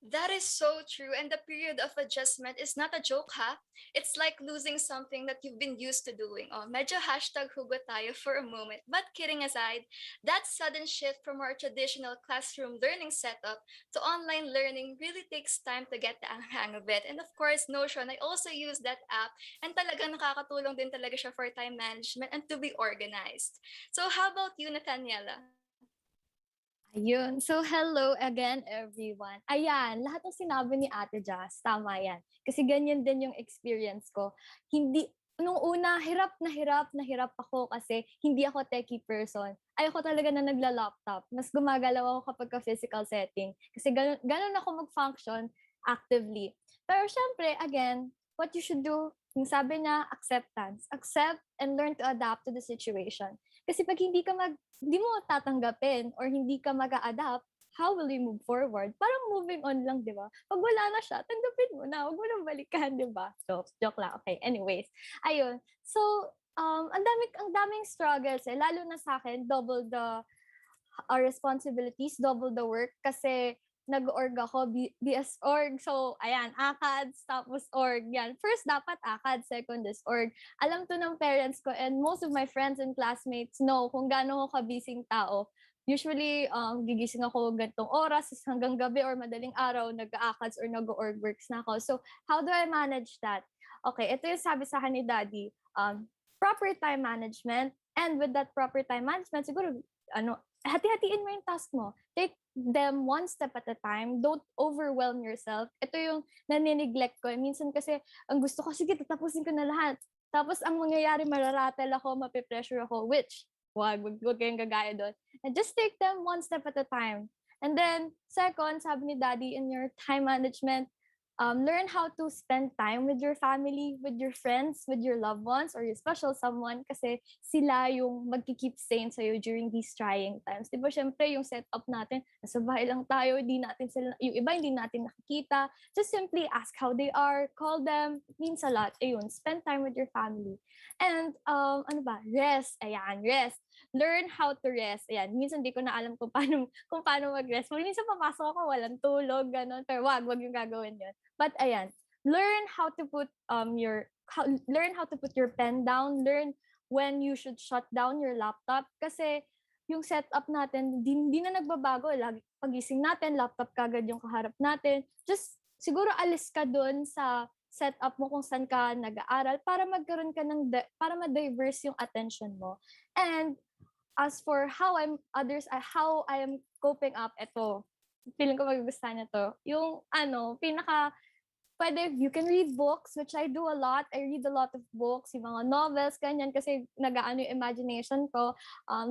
That is so true. And the period of adjustment is not a joke, ha? It's like losing something that you've been used to doing. Oh, medyo hashtag hugot tayo for a moment. But kidding aside, that sudden shift from our traditional classroom learning setup to online learning really takes time to get the hang of it. And of course, Notion, I also use that app. And talagang nakakatulong din talaga siya for time management and to be organized. So how about you, Nathaniela? Ayun. So, hello again, everyone. Ayan, lahat ng sinabi ni Ate Jazz, tama yan. Kasi ganyan din yung experience ko. Nung una, hirap ako kasi hindi ako techie person. Ayoko talaga na nagla-laptop. Mas gumagalaw ako kapag physical setting. Kasi ganun ako mag-function actively. Pero syempre, again, what you should do, yung sabi niya, acceptance. Accept and learn to adapt to the situation. Kasi pag hindi mo tatanggapin or hindi ka mag-a-adapt, how will you move forward? Parang moving on lang, di ba? Pag wala na siya, tanggapin mo na. Huwag mo nang balikan, di ba? So, joke lang. Okay, anyways. Ayun. So, ang daming struggles Lalo na sa akin, double the responsibilities, double the work. Kasi nag-org ako, BS org. So, ayan, ACADS, tapos org. Yan. First, dapat ACADS, second is org. Alam to ng parents ko and most of my friends and classmates know kung gaano ako kabising tao. Usually, gigising ako gantong oras hanggang gabi or madaling araw, nag-ACADS or nag-org works na ako. So, how do I manage that? Okay, ito yung sabi sa akin ni Daddy. Proper time management. And with that proper time management, siguro, hati-hatiin mo yung task mo. Take them one step at a time. Don't overwhelm yourself. Ito yung nanineglect ko. Minsan kasi, ang gusto ko, sige, tatapusin ko na lahat. Tapos, ang mangyayari, mararatel ako, mapipressure ako, which, wag kayong gagaya doon. And just take them one step at a time. And then, second, sabi ni Daddy, in your time management, learn how to spend time with your family, with your friends, with your loved ones, or your special someone kasi sila yung magkikeep sane sa'yo during these trying times. Diba, syempre, yung setup natin, nasa bahay lang tayo, yung iba hindi natin nakikita. Just simply ask how they are, call them, it means a lot. Ayun, spend time with your family. And, rest. Ayan, rest. Learn how to rest. Ayan, minsan di ko na alam kung paano mag-rest. Minsan papasok ako, walang tulog, gano'n. Pero wag yung gagawin yun. But ayan, learn how to put your pen down, learn when you should shut down your laptop kasi yung setup natin hindi na nagbabago. Lagi pagising natin, laptop kagad yung kaharap natin. Just siguro alis ka doon sa setup mo kung saan ka nag-aaral para magkaroon ka para ma-diverse yung attention mo. And as for how I am coping up, ito, feeling ko magugustuhan na to. Yung pwede, you can read books, which I do a lot. I read a lot of books, yung mga novels, ganyan, kasi nagaano yung imagination ko.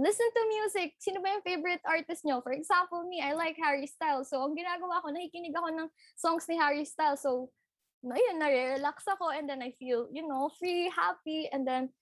Listen to music. Sino ba yung favorite artist nyo? For example, me, I like Harry Styles. So, ang ginagawa ko, nakikinig ako ng songs ni Harry Styles. So, nare-relax ako and then I feel, free, happy. And then,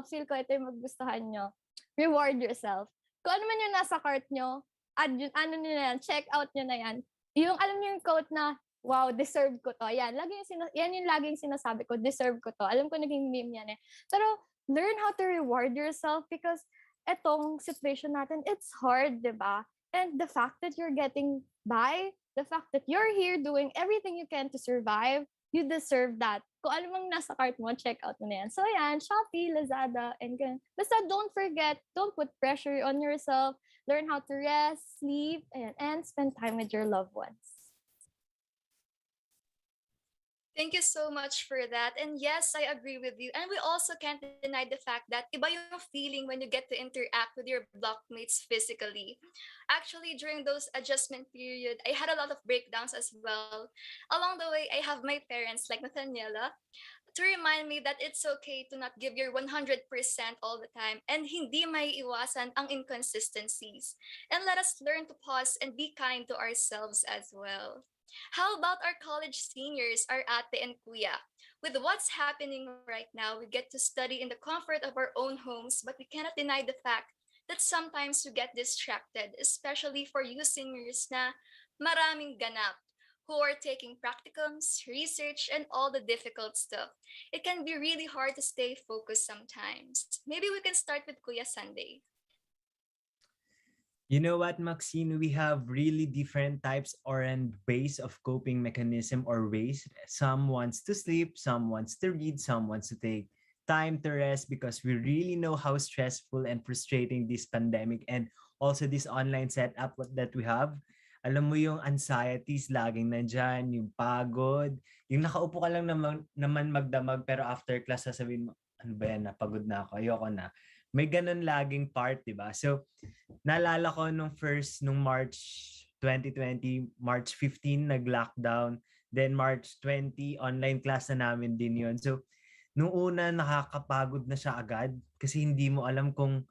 feel ko, ito yung magustuhan nyo. Reward yourself. Kung ano man yung nasa cart nyo, add yun, nyo na yan, check out nyo na yan. Yung, alam nyo yung quote na, wow, deserve ko to. Yan, yan yung laging sinasabi ko, deserve ko to. Alam ko naging meme yan Pero, learn how to reward yourself because etong situation natin, it's hard, di ba? And the fact that you're getting by, the fact that you're here doing everything you can to survive, you deserve that. Kung ano mang nasa cart mo, check out mo na yan. So, ayan, Shopee, Lazada, and ganun. Basta don't forget, don't put pressure on yourself. Learn how to rest, sleep, and spend time with your loved ones. Thank you so much for that. And yes, I agree with you. And we also can't deny the fact that iba yung feeling when you get to interact with your blockmates physically. Actually, during those adjustment period, I had a lot of breakdowns as well. Along the way, I have my parents like Nathaniela to remind me that it's okay to not give your 100% all the time and hindi may iwasan ang inconsistencies. And let us learn to pause and be kind to ourselves as well. How about our college seniors, our ate and kuya? With what's happening right now, we get to study in the comfort of our own homes, but we cannot deny the fact that sometimes we get distracted, especially for you seniors na maraming ganap who are taking practicums, research, and all the difficult stuff. It can be really hard to stay focused sometimes. Maybe we can start with Kuya Sunday. You know what, Maxine? We have really different types or and ways of coping mechanism or ways. Some wants to sleep, some wants to read, some wants to take time to rest because we really know how stressful and frustrating this pandemic and also this online setup that we have. Alam mo yung anxieties laging nandyan, yung pagod, yung nakaupo ka lang naman magdamag pero after class sasabihin mo, ano ba yan, napagod na ako, ayoko na. May ganun laging part, di ba? So, naalala ko nung March 2020, March 15, nag-lockdown. Then March 20, online class na namin din yun. So, nung una, nakakapagod na siya agad kasi hindi mo alam kung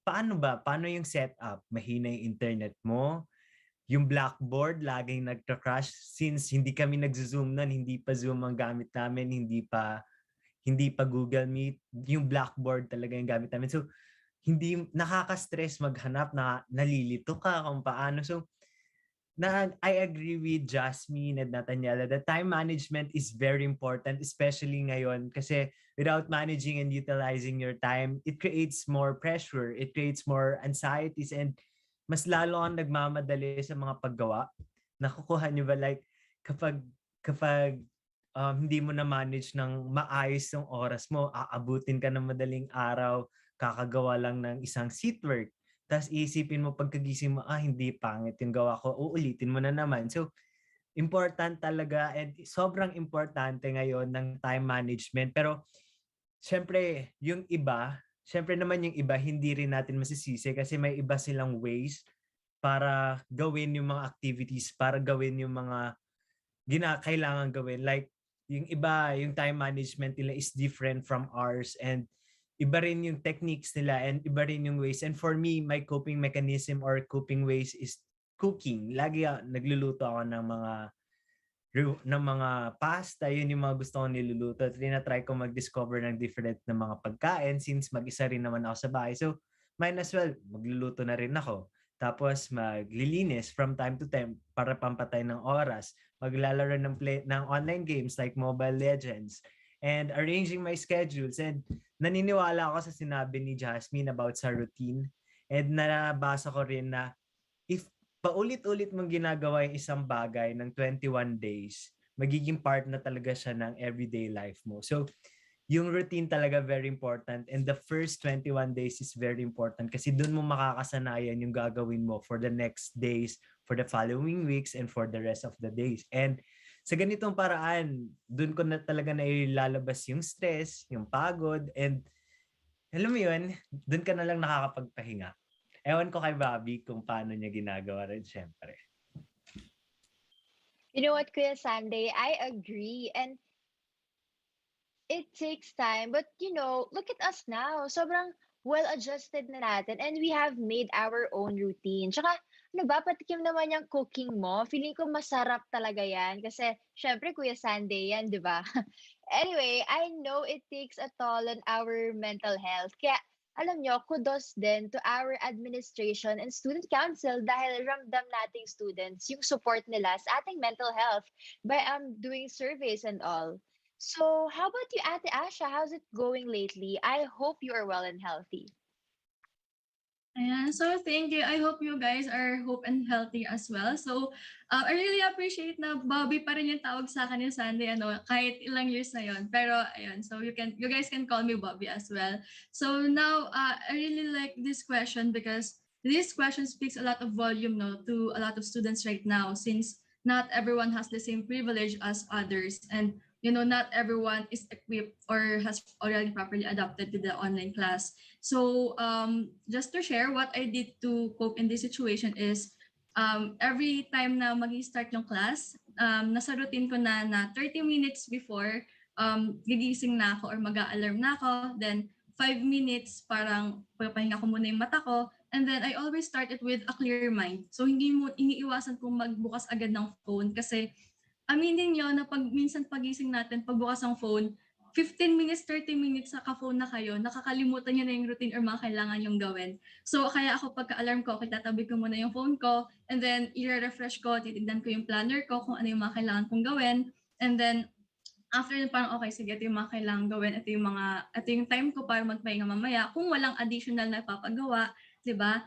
paano yung setup. Mahina yung internet mo. Yung blackboard, laging nagka-crash since hindi kami nag-zoom nun, hindi pa Zoom ang gamit namin, hindi pa Google Meet, yung Blackboard talaga yung gamit namin. So, hindi nakaka-stress maghanap na nalilito ka kung paano. So, I agree with Jasmine and Nathaniela that time management is very important, especially ngayon kasi without managing and utilizing your time, it creates more pressure, it creates more anxieties, and mas lalo ang nagmamadali sa mga paggawa. Nakukuha niyo ba like kapag hindi mo na manage ng maayos yung oras mo, aabutin ka ng madaling araw, kakagawa lang ng isang seat work. Tapos isipin mo pagkagising mo, hindi pangit yung gawa ko, uulitin mo na naman. So, important talaga and sobrang importante ngayon ng time management. Pero, syempre naman yung iba, hindi rin natin masisisi kasi may iba silang ways para gawin yung mga activities, para gawin yung mga kailangan gawin. Like, yung iba, yung time management nila is different from ours and iba rin yung techniques nila and iba rin yung ways. And for me, my coping mechanism or coping ways is cooking. Lagi nagluluto ako ng mga pasta, yun yung mga gusto kong niluluto. Tinatry ko mag-discover ng different na mga pagkain since mag-isa rin naman ako sa bahay. So, might as well, magluluto na rin ako. Tapos maglilinis from time to time para pampatay ng oras. Maglalaro ng online games like Mobile Legends. And arranging my schedules. And naniniwala ako sa sinabi ni Jasmine about sa routine. And nabasa ko rin na if paulit-ulit mong ginagawa yung isang bagay ng 21 days, magiging part na talaga siya ng everyday life mo. So, yung routine talaga very important and the first 21 days is very important kasi doon mo makakasanayan yung gagawin mo for the next days, for the following weeks, and for the rest of the days. And sa ganitong paraan, doon ko na talaga nailalabas yung stress, yung pagod, and alam mo yun, doon ka na lang nakakapagpahinga. Ewan ko kay Bobby kung paano niya ginagawa rin, syempre. You know what, Kuya Sunday? I agree. And it takes time. But, look at us now. Sobrang well-adjusted na natin. And we have made our own routine. Tsaka, patikim naman yung cooking mo. Feeling ko masarap talaga yan. Kasi, syempre, Kuya Sunday yan, di ba? Anyway, I know it takes a toll on our mental health. Kaya, alam nyo, kudos din to our administration and student council dahil ramdam nating students yung support nila sa ating mental health by doing surveys and all. So, how about you, Ate Asha? How's it going lately? I hope you are well and healthy. Ayan. So, thank you. I hope you guys are hope and healthy as well. So, I really appreciate na Bobby pa rin yung tawag sa akin ni Sunday, kahit ilang years na yon. Pero, ayun. So, you guys can call me Bobby as well. So, now, I really like this question because this question speaks a lot of volume, no, to a lot of students right now, since not everyone has the same privilege as others. And, not everyone is equipped or has already properly adapted to the online class. So just to share what I did to cope in this situation is every time na mag-start yung class, nasa routine ko na 30 minutes before, gigising na ako or mag-a-alarm na ako. Then 5 minutes parang papahinga ko muna yung mata ko. And then I always start it with a clear mind. So hindi mo iniiwasan kong magbukas agad ng phone kasi aminin niyo na minsan pagising natin, pagbukas ng phone, 15 minutes, 30 minutes sa ka-phone na kayo, nakakalimutan niyo na yung routine or mga kailangan yung gawin. So, kaya ako pagka-alarm ko, kitatabi ko muna yung phone ko, and then i-refresh ko, titignan ko yung planner ko kung ano yung mga kailangan kong gawin, and then after nun parang okay, sige, ito yung mga kailangan gawin, ito yung time ko para magpahinga mamaya, kung walang additional na papagawa, di ba?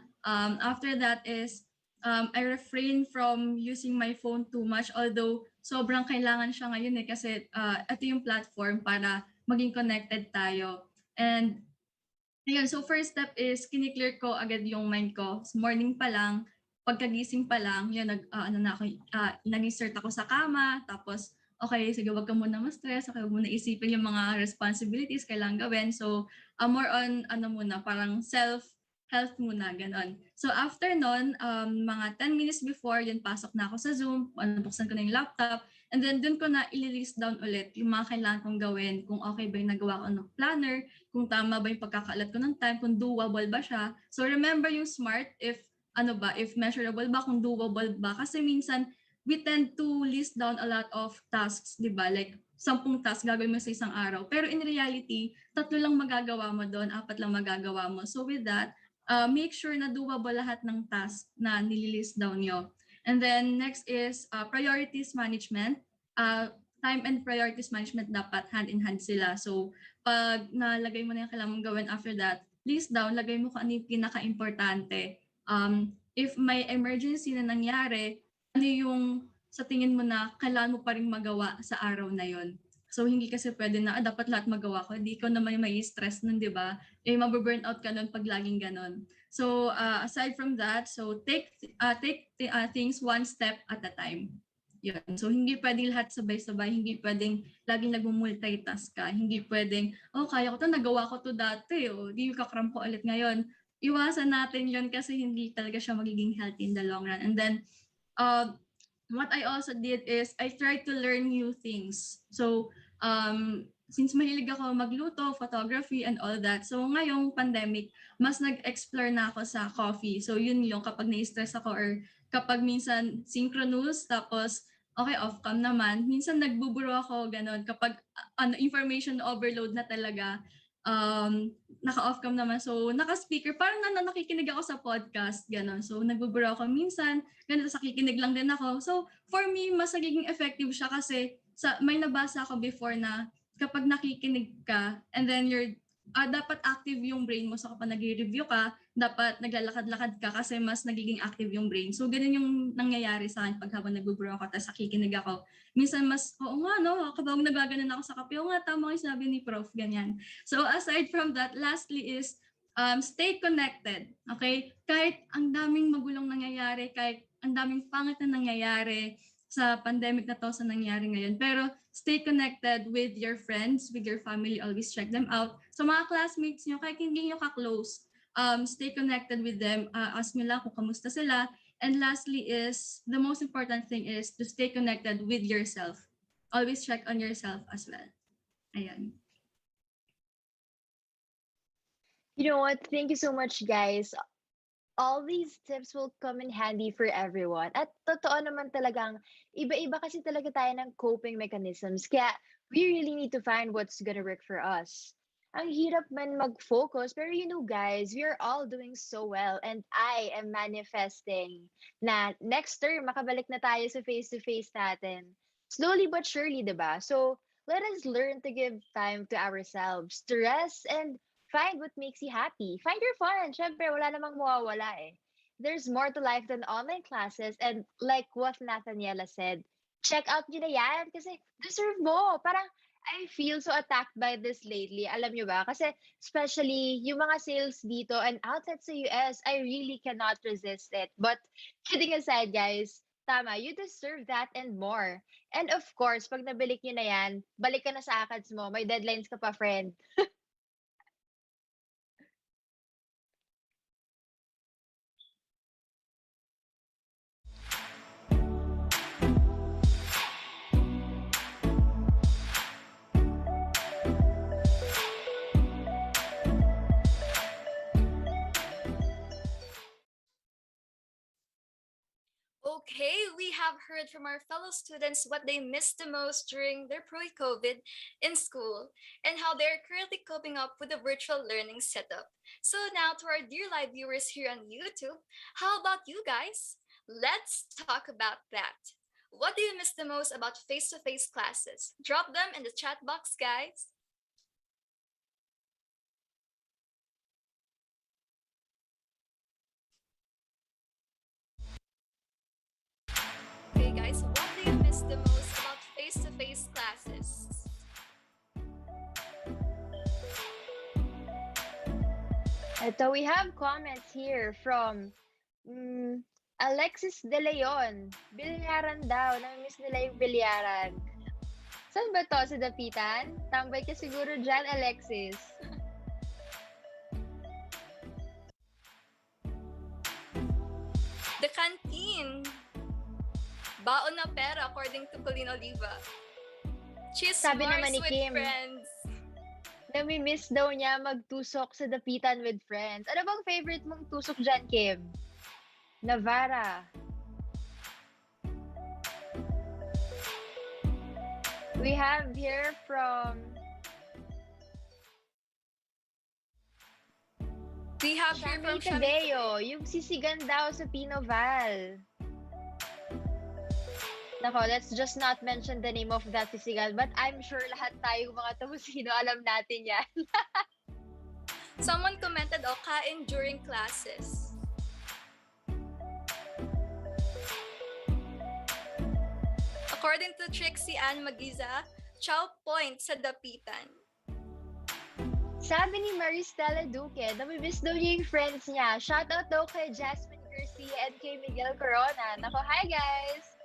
After that is, I refrain from using my phone too much, although sobrang kailangan siya ngayon kasi ito yung platform para maging connected tayo. And ayun, so first step is kiniklear ko agad yung mind ko. Morning pa lang, pagkagising pa lang, yun, nag-insert ako sa kama, tapos okay, sige, wag ka muna ma-stress, okay, wag muna isipin yung mga responsibilities kailangan gawin. So, more on, parang health muna, ganon. So, after nun, mga 10 minutes before, yun, pasok na ako sa Zoom, buksan ko na yung laptop, and then dun ko na i-list down ulit yung mga kailangan kong gawin, kung okay ba yung nagawa ko ng planner, kung tama ba yung pagkakalat ko ng time, kung doable ba siya. So, remember yung SMART, if measurable ba, kung doable ba, kasi minsan, we tend to list down a lot of tasks, di ba? Like, 10 tasks gagawin mo sa isang araw. Pero in reality, 3 lang magagawa mo doon, 4 lang magagawa mo. So with that, make sure na doable lahat ng task na nililist down nyo. And then next is priorities management. Time and priorities management dapat hand in hand sila. So pag nalagay mo na yung kailangan mong gawin after that, list down, lagay mo kung ano yung pinaka-importante. If may emergency na nangyari, ano yung sa tingin mo na kailangan mo pa rin magawa sa araw na yon. So, hindi kasi pwede na, dapat lahat magawa ko. Hindi ko naman may stress nun, di ba? Mababurnout ka nun pag laging ganon. So, aside from that, so take things one step at a time. Yun. So, hindi pwedeng lahat sabay-sabay. Hindi pwedeng laging nag-multitask ka. Hindi pwedeng, kaya ko to, nagawa ko to dati. Di kakram ko ulit ngayon. Iwasan natin yun kasi hindi talaga siya magiging healthy in the long run. And then, what I also did is I tried to learn new things. So, since mahilig ako magluto, photography, and all that, so ngayong pandemic, mas nag-explore na ako sa coffee. So, yun yung kapag na-stress ako or kapag minsan synchronous, tapos okay, off-cam naman. Minsan nagbuburo ako, ganon. Kapag information overload na talaga, naka-off-cam naman. So, naka-speaker. Parang nakikinig ako sa podcast, ganon. So, nagbuburo ako minsan, ganito sa kikinig lang din ako. So, for me, mas nagiging effective siya kasi may nabasa ako before na kapag nakikinig ka and then dapat active yung brain mo. So, kapag nag-review ka, dapat naglalakad-lakad ka kasi mas nagiging active yung brain. So, ganun yung nangyayari sa akin pag habang nagbuburo ako tapos nakikinig ako. Minsan mas, kapag nagaganon ako sa kape, tama yung sabi ni Prof, ganyan. So, aside from that, lastly is, stay connected, okay? Kahit ang daming magulong nangyayari, kahit ang daming pangit na nangyayari sa pandemic na to, sa nangyayari ngayon, pero stay connected with your friends, with your family, always check them out. So mga classmates nyo, kahit hindi nyo ka-close, stay connected with them, ask nyo lang kung kamusta sila. And lastly is, the most important thing is to stay connected with yourself. Always check on yourself as well. Ayan. You know what? Thank you so much, guys. All these tips will come in handy for everyone. At totoo naman talagang, iba-iba kasi talaga tayo ng coping mechanisms. Kaya, we really need to find what's gonna work for us. Ang hirap man mag-focus, pero guys, we are all doing so well. And I am manifesting na next term, makabalik na tayo sa face-to-face natin. Slowly but surely, diba? So, let us learn to give time to ourselves, to rest, and Find what makes you happy. Find your fun. Syempre, wala namang mawawala eh. There's more to life than online classes. And like what Nathaniela said, check out nyo na yan kasi deserve mo. Parang I feel so attacked by this lately. Alam nyo ba? Kasi especially yung mga sales dito and outlets sa US, I really cannot resist it. But kidding aside, guys, tama, you deserve that and more. And of course, pag nabilik nyo na yan, balik ka na sa ACADS mo. May deadlines ka pa, friend. Okay, we have heard from our fellow students what they missed the most during their pre-COVID in school and how they're currently coping up with the virtual learning setup. So now to our dear live viewers here on YouTube, how about you guys? Let's talk about that. What do you miss the most about face-to-face classes? Drop them in the chat box, guys. Okay, guys, what do you miss the most about face-to-face classes? Ito, we have comments here from Alexis De Leon. Bilyaran daw. Namimiss nila yung bilyaran. Saan ba to? Sa Dapitan? Tambay ka siguro dyan, Alexis. The canteen. Baon na pera according to Colleen Oliva. Sabi naman ni with Kim. friends. Namimiss daw niya magtusok sa Dapitan with friends. Ano bang favorite mong tusok dyan, Kim? Navara. We have here from From Shami Tadeo, yung sisigan daw sa Pinoval. Nako, let's just not mention the name of that sisigan, but I'm sure lahat tayo mga Tamusino alam natin yan. Someone commented, kain during classes. According to Trixie Ann Magiza, chow point sa Dapitan. Sabi ni Maristela Duque, namimiss daw niya yung friends niya. Shoutout daw kay Jasmine Garcia and kay Miguel Corona. Nako, hi guys!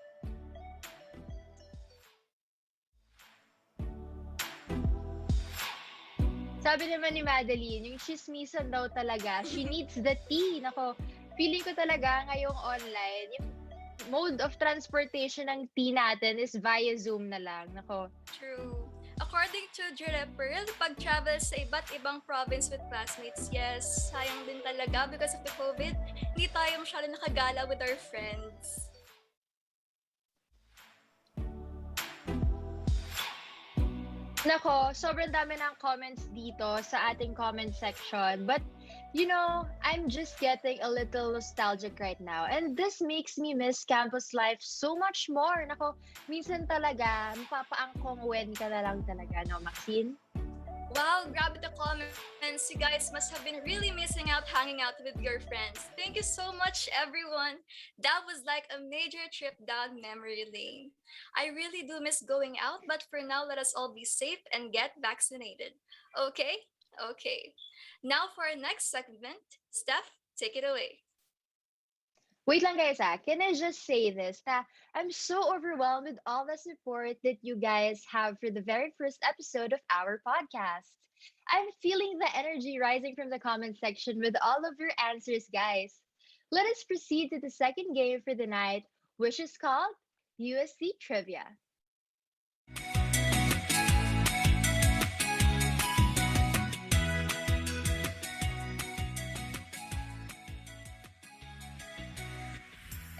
Sabi naman ni Madeline, yung chismisan daw talaga, she needs the tea. Nako, feeling ko talaga ngayong online, yung mode of transportation ng tea natin is via Zoom na lang. Nako. True. According to Jure Pearl, pag-travel sa iba't ibang province with classmates, yes, sayang din talaga because of the COVID. Hindi tayo masyado nakagala with our friends. Nako, sobrang dami ng comments dito sa ating comment section. But, you know, I'm just getting a little nostalgic right now. And this makes me miss campus life so much more. Nako, minsan talaga, mapapaangkong when ka na lang talaga, no, Maxine? Wow, grabe the comments. You guys must have been really missing out hanging out with your friends. Thank you so much, everyone. That was like a major trip down memory lane. I really do miss going out, but for now, let us all be safe and get vaccinated. Okay? Okay. Now for our next segment, Steph, take it away. Wait lang guys, can I just say this? I'm so overwhelmed with all the support that you guys have for the very first episode of our podcast. I'm feeling the energy rising from the comment section with all of your answers, guys. Let us proceed to the second game for the night, which is called USC Trivia.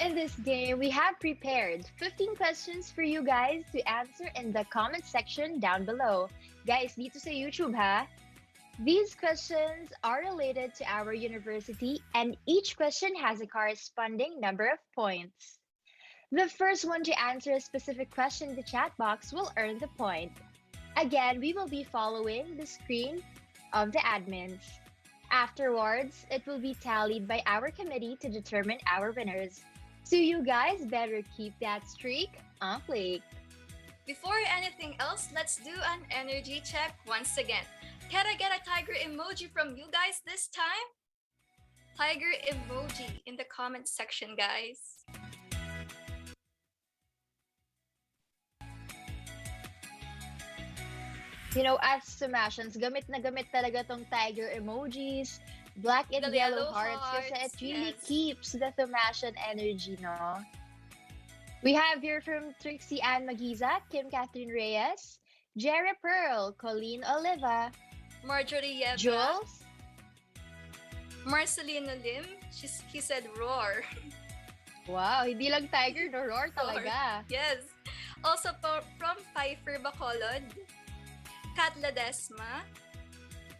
In this game, we have prepared 15 questions for you guys to answer in the comment section down below. Guys, dito sa YouTube ha. These questions are related to our university and each question has a corresponding number of points. The first one to answer a specific question in the chat box will earn the point. Again, we will be following the screen of the admins. Afterwards, it will be tallied by our committee to determine our winners. So you guys better keep that streak on fleek. Before anything else, let's do an energy check once again. Can I get a tiger emoji from you guys this time? Tiger emoji in the comment section, guys. You know, as Sumashans, gamit na gamit talaga tong tiger emojis, black and The yellow yellow hearts, kasi hearts, it really yes. keeps the Thumashan energy, no? We have here from Trixie Ann Magiza, Kim Catherine Reyes, Jerry Pearl, Colleen Oliva, Marjorie Yebra, Jules, Marcelino Lim, he said roar. wow, hindi lang tiger, no roar talaga. Yes. Also from Pfeiffer Bacolod, Kat Ledesma,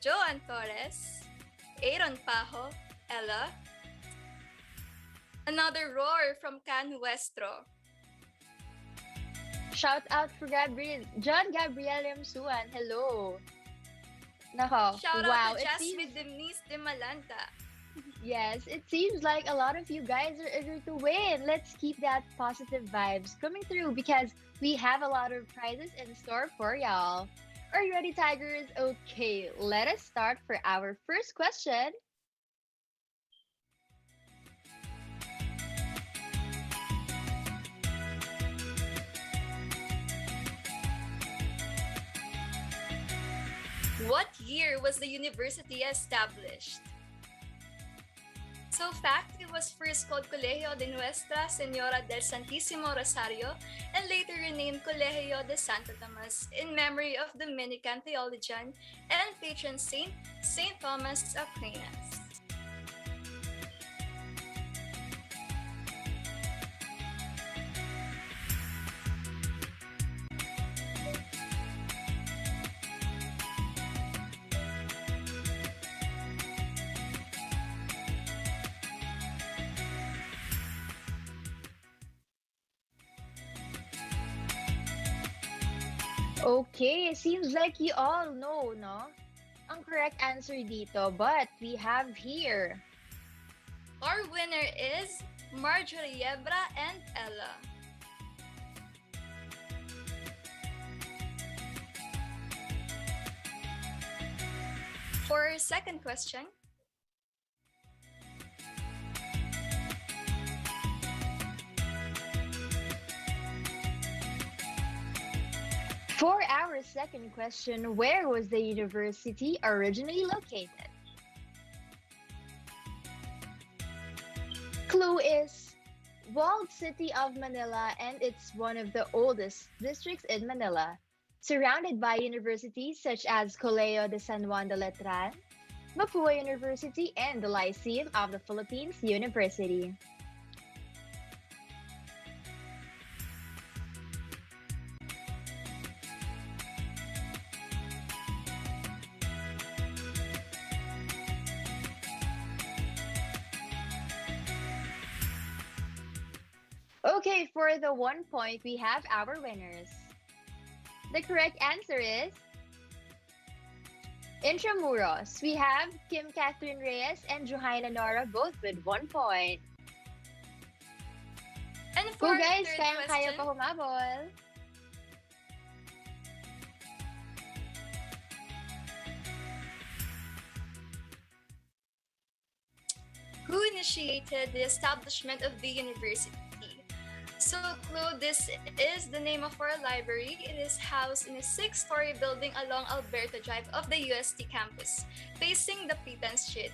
Joan Torres, Aaron Pajo, Ella. Another roar from Can Huestro. Shout out for John Gabriel Yamsuan, hello. Nako, Shout wow, out to it seems, Jasmine Denise de Malanta. yes, it seems like a lot of you guys are eager to win. Let's keep that positive vibes coming through because we have a lot of prizes in store for y'all. Are you ready, Tigers? Okay, let us start for our first question. What year was the university established? So fact, it was first called Colegio de Nuestra Señora del Santísimo Rosario and later renamed Colegio de Santo Tomas in memory of Dominican theologian and patron saint, Saint Thomas Aquinas. Okay, seems like you all know, no? Ang correct answer dito, but we have here. Our winner is Marjorie Yebra and Ella. For our second question, For our second question, where was the university originally located? Clue is walled city of Manila, and it's one of the oldest districts in Manila, surrounded by universities such as Colegio de San Juan de Letran, Mapua University, and the Lyceum of the Philippines University. Okay, for the 1 point, we have our winners. The correct answer is Intramuros. We have Kim Catherine Reyes and Johanna Nora both with 1 point. and Go for our guys, third kayang-kaya question, pa humabol. who initiated the establishment of the university? So, clue, this is the name of our library. It is housed in a 6-story building along Alberta Drive of the UST campus, facing the Pitan Street.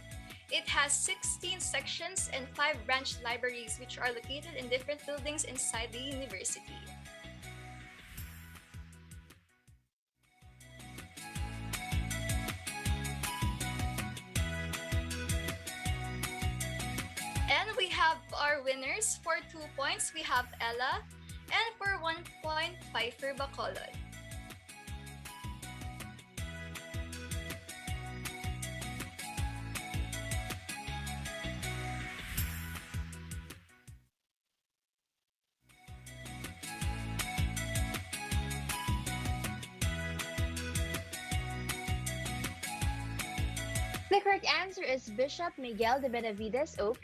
It has 16 sections and 5 branch libraries, which are located in different buildings inside the university. And we have our winners. For 2 points, we have Ella, and for 1 point, Pfeiffer Bacolod. The correct answer is Bishop Miguel de Benavides, OP.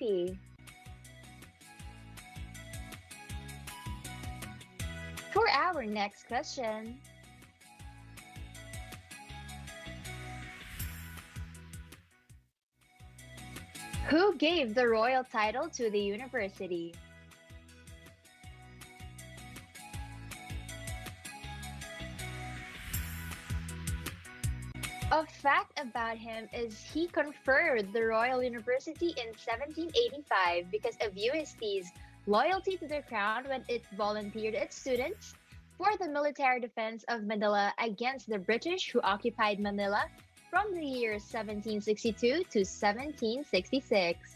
For our next question, who gave the royal title to the university? A fact about him is he conferred the Royal University in 1785 because of UST's loyalty to the crown when it volunteered its students for the military defense of Manila against the British who occupied Manila from the years 1762 to 1766.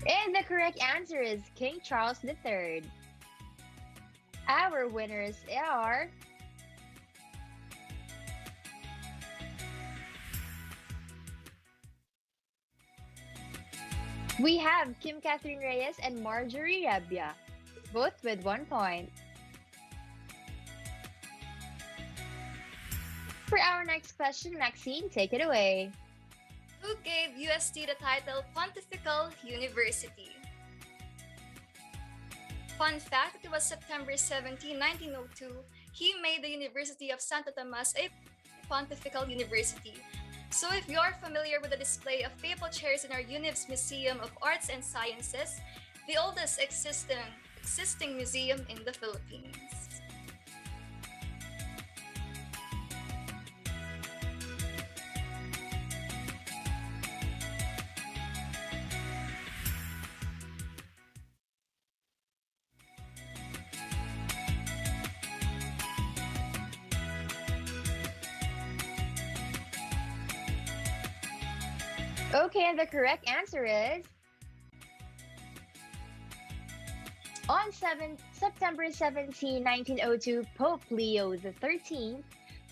And the correct answer is King Charles III. Our winners are we have Kim Catherine Reyes and Marjorie Rebia, both with 1 point. For our next question, Maxine, take it away. Who gave UST the title Pontifical University? Fun fact, it was September 17, 1902, he made the University of Santo Tomas a Pontifical University. So if you're familiar with the display of papal chairs in our UNIV's Museum of Arts and Sciences, the oldest existing museum in the Philippines. Okay, and the correct answer is on September 17, 1902, Pope Leo XIII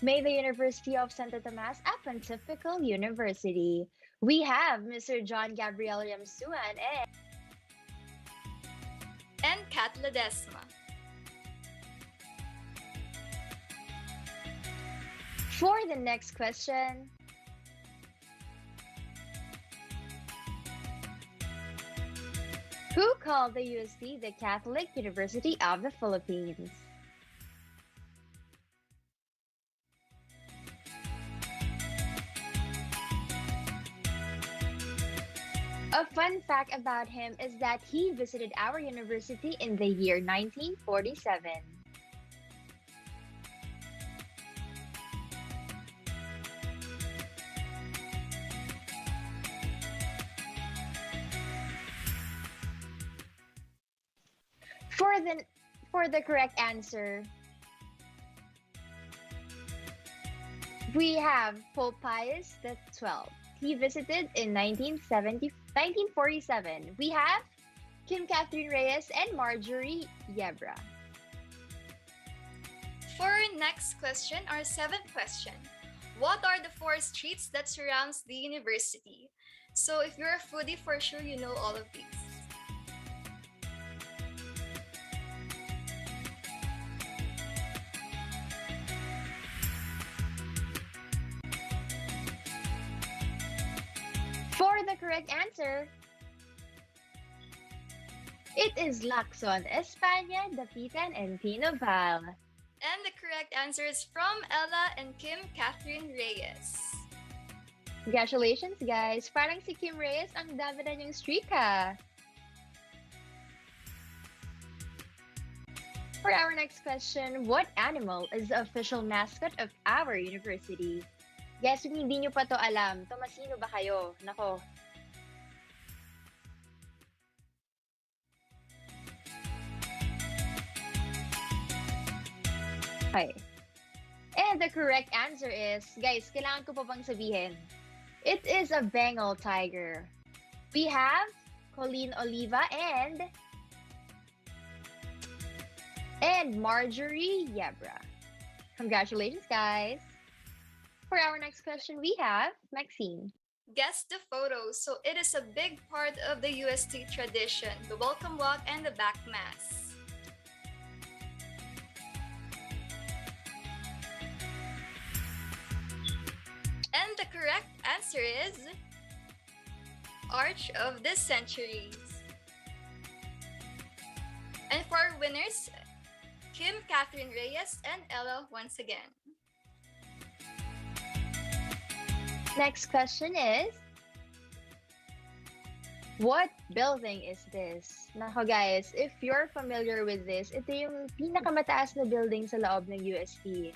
made the University of Santo Tomas a Pontifical University. We have Mr. John Gabriel Ramsuan And Kat Ledesma. for the next question. Who called the UST the Catholic University of the Philippines? A fun fact about him is that he visited our university in the year 1947. For the correct answer, we have Pope Pius XII. He visited in 1947. We have Kim Catherine Reyes and Marjorie Yebra. For our next question, our 7th question. What are the 4 streets that surrounds the university? So if you're a foodie, for sure you know all of these. For the correct answer, it is Lacson, España, Dapitan, and Pinoval. And the correct answer is from Ella and Kim Catherine Reyes. Congratulations, guys! Parang si Kim Reyes, ang dami na niyang streak, ha? For our next question, what animal is the official mascot of our university? Guys, kung hindi nyo pa to alam, Tomasino ba kayo? Nako. Okay. And the correct answer is, guys, kailangan ko pa bang sabihin? It is a Bengal tiger. We have Colleen Oliva and Marjorie Yebra. Congratulations, guys. For our next question, we have Maxine. Guess the photo. So it is a big part of the UST tradition, the welcome walk and the back mass. And the correct answer is Arch of the Centuries. And for our winners, Kim, Catherine Reyes, and Ella once again. Next question is, what building is this? Nako guys, if you're familiar with this, ito yung pinakamataas na building sa loob ng UST.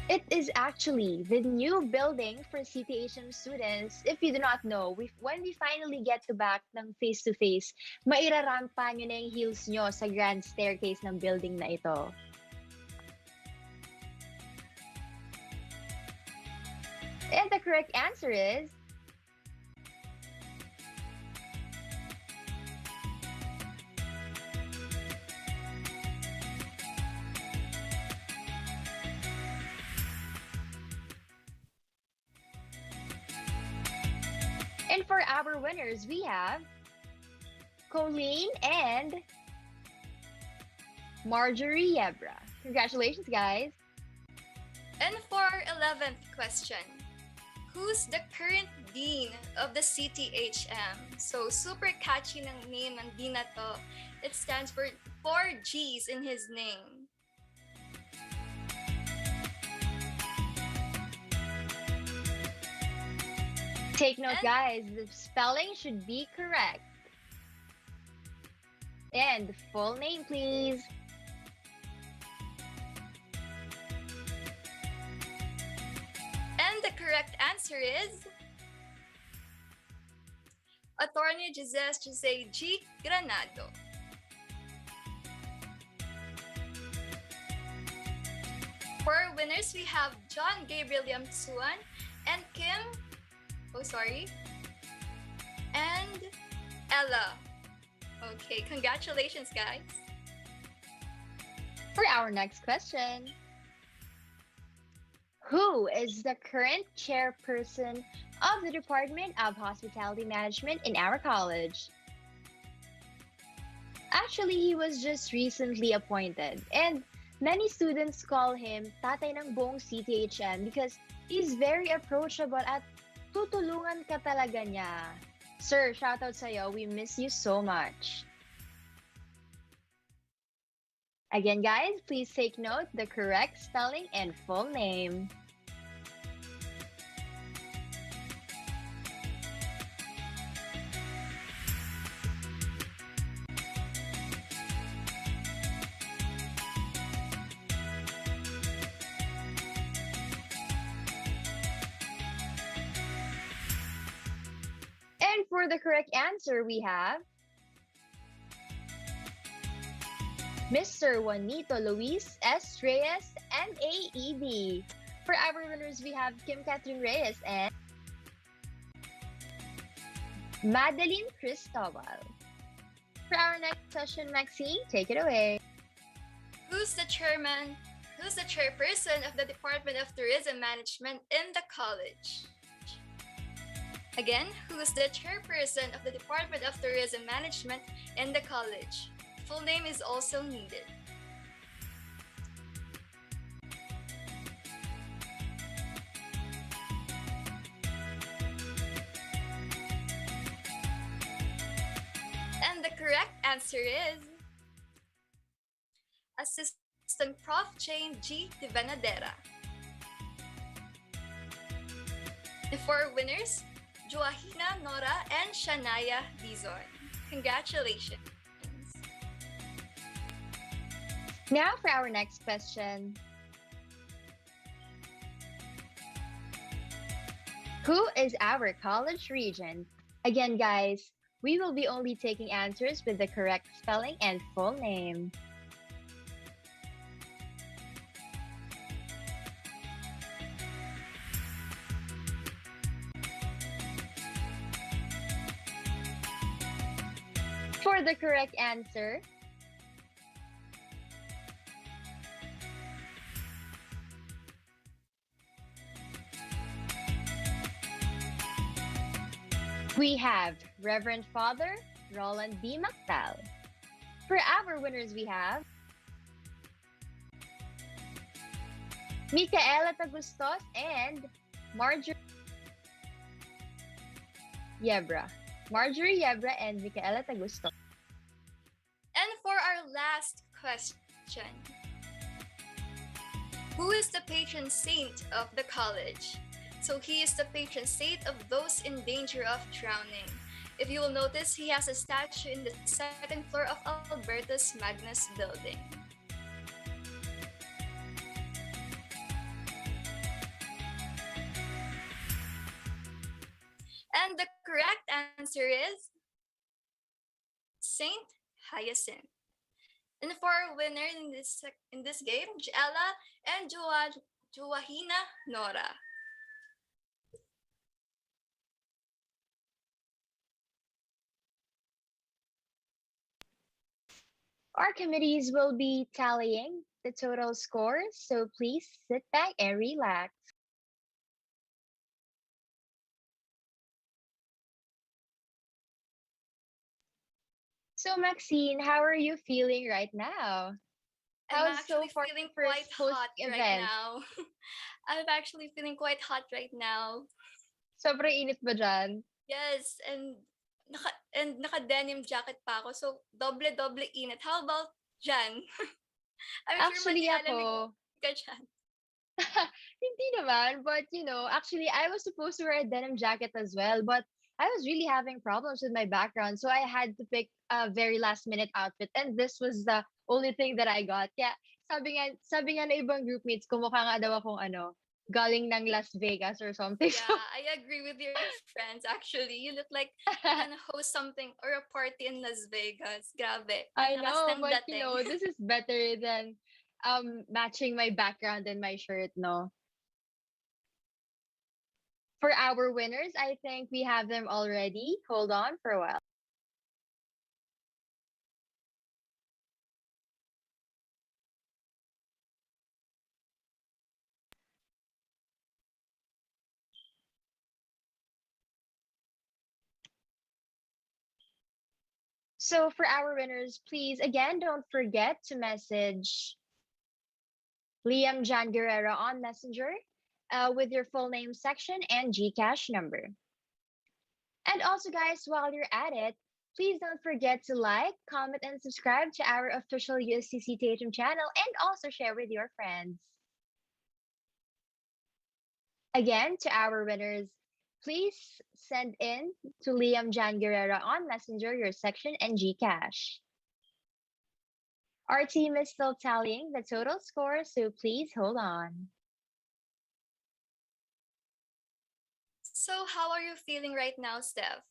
It is actually the new building for CTHM students. If you do not know, when we finally get to back ng face-to-face, mairarampa nyo na yung heels nyo sa grand staircase ng building na ito. And the correct answer is and for our winners, we have Colleen and Marjorie Yebra. Congratulations, guys. And for our 11th question, who's the current dean of the CTHM? So super catchy ng name ng dean na to. It stands for 4 G's in his name. Take note, guys, the spelling should be correct. And full name, please. And the correct answer is Attorney Jose G. Granado. For our winners, we have John Gabriel Yamtsuan and and Ella. Okay, congratulations, guys. For our next question, who is the current chairperson of the Department of Hospitality Management in our college? Actually, he was just recently appointed, and many students call him Tatay ng buong CTHM because he's very approachable at tutulungan ka talaga niya. Sir, shoutout sa'yo. We miss you so much. Again, guys, please take note the correct spelling and full name. And for the correct answer, we have Mr. Juanito Luis S. Reyes, MAED. For our winners, we have Kim Catherine Reyes and Madeline Cristobal. For our next session, Maxine, take it away. Who's the chairperson of the Department of Tourism Management in the college? Again, who's the chairperson of the Department of Tourism Management in the college? Full name is also needed. And the correct answer is Assistant Prof. Jane G. De Venadera. The 4 winners, Joahina Nora and Shania Dizon. Congratulations. Now for our next question. Who is our college regent? Again, guys, we will be only taking answers with the correct spelling and full name. For the correct answer, we have Reverend Father Roland B. Mactal. For our winners, we have Micaela Tagustos and Marjorie Yebra. Marjorie Yebra and Micaela Tagustos. And for our last question, who is the patron saint of the college? So he is the patron saint of those in danger of drowning. If you will notice, he has a statue in the second floor of Albertus Magnus building. And the correct answer is Saint Hyacinth. And for our winner in this game, Jella and Joahina Nora. Our committees will be tallying the total scores, so please sit back and relax. So, Maxine, how are you feeling right now? I'm How's so actually far feeling your quite first hot hosting right event? now. I'm actually feeling quite hot right now. Sobrang init ba dyan? Yes, and naka-denim jacket pa ako. So, doble-doble init. How about Jan? I'm sure Actually, manilalamig ako, ka dyan. hindi naman, but actually, I was supposed to wear a denim jacket as well, but I was really having problems with my background, so I had to pick a very last minute outfit, and this was the only thing that I got. Kaya sabi nga na ibang groupmates ko, mukha nga daw akong galing ng Las Vegas or something. Yeah, So, I agree with your friends actually. You look like you're gonna host something or a party in Las Vegas. Grabe. I Lakas know, ng but dating. this is better than matching my background and my shirt, no? For our winners, I think we have them already. Hold on for a while. So for our winners, please again don't forget to message Liam Jan Guerrero on Messenger with your full name section and GCash number. And also, guys, while you're at it, please don't forget to like, comment, and subscribe to our official USC CTHM channel and also share with your friends. Again, to our winners, please send in to Liam Jan Guerrero on Messenger your section and GCash. Our team is still tallying the total score, so please hold on. So, how are you feeling right now, Steph?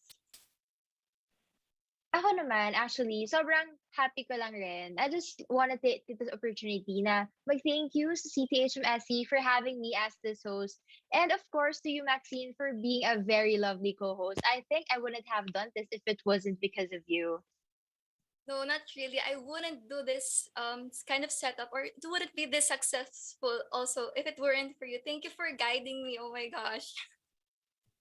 Ako naman, actually, sobrang happy ko lang rin. I just want to take this opportunity na mag-thank you sa CTHMSC for having me as this host. And of course, to you, Maxine, for being a very lovely co-host. I think I wouldn't have done this if it wasn't because of you. No, not really. I wouldn't do this kind of setup or it wouldn't be this successful also if it weren't for you. Thank you for guiding me. Oh my gosh.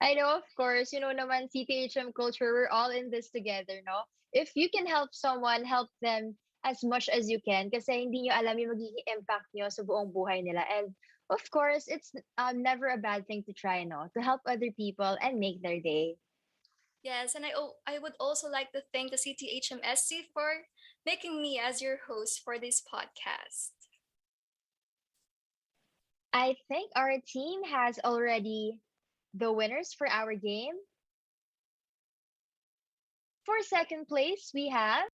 I know, of course, naman CTHM culture, we're all in this together, no? If you can help someone, help them as much as you can kasi hindi nyo alam yung magiging impact nyo sa buong buhay nila. And of course, it's never a bad thing to try, no? To help other people and make their day. Yes, and I would also like to thank the CTHMSC for making me as your host for this podcast. I think our team has already the winners for our game. For second place, we have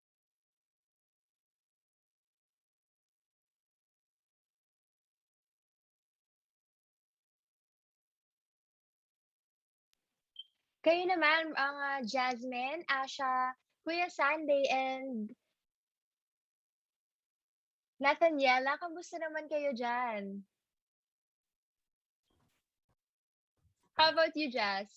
kayo naman, ang Jasmine, Asha, Kuya Sunday, and Nathaniela. Kamusta naman kayo dyan? How about you, Jazz?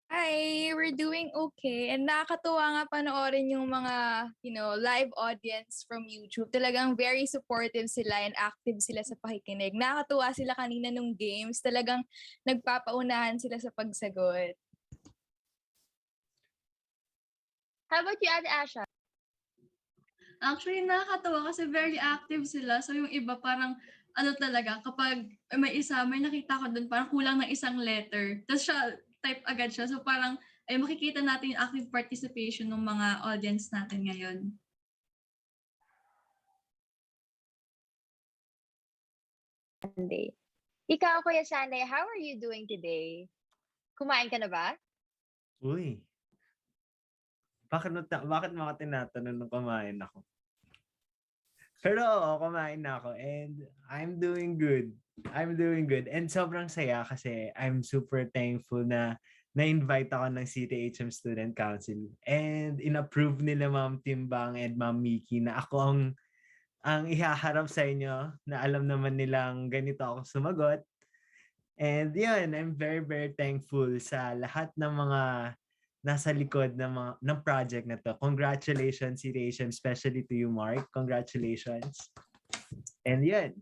Hi, we're doing okay. And nakakatuwa nga panoorin yung mga, live audience from YouTube. Talagang very supportive sila and active sila sa pakikinig. Nakakatuwa sila kanina nung games. Talagang nagpapaunahan sila sa pagsagot. How about you, Ate Asha? Actually, nakakatawa kasi very active sila. So yung iba parang ano talaga, kapag may isa, may nakita ko dun, parang kulang ng isang letter. Tapos siya, type agad siya. So parang ay makikita natin yung active participation ng mga audience natin ngayon. Sunday. Ikaw, Kuya Sunday, how are you doing today? Kumain ka na ba? Uy, bakit mo ako tinatanong nung kumain ako? Pero oo, kumain na ako and I'm doing good. And sobrang saya kasi I'm super thankful na na-invite ako ng CTHM Student Council and in-approve nila Ma'am Timbang and Ma'am Miki na ako ang ihaharap sa inyo na alam naman nilang ganito ako sumagot. And yun, I'm very, very thankful sa lahat ng mga nasa likod ng project na to. Congratulations, CTHM, especially to you, Mark. Congratulations. And yun.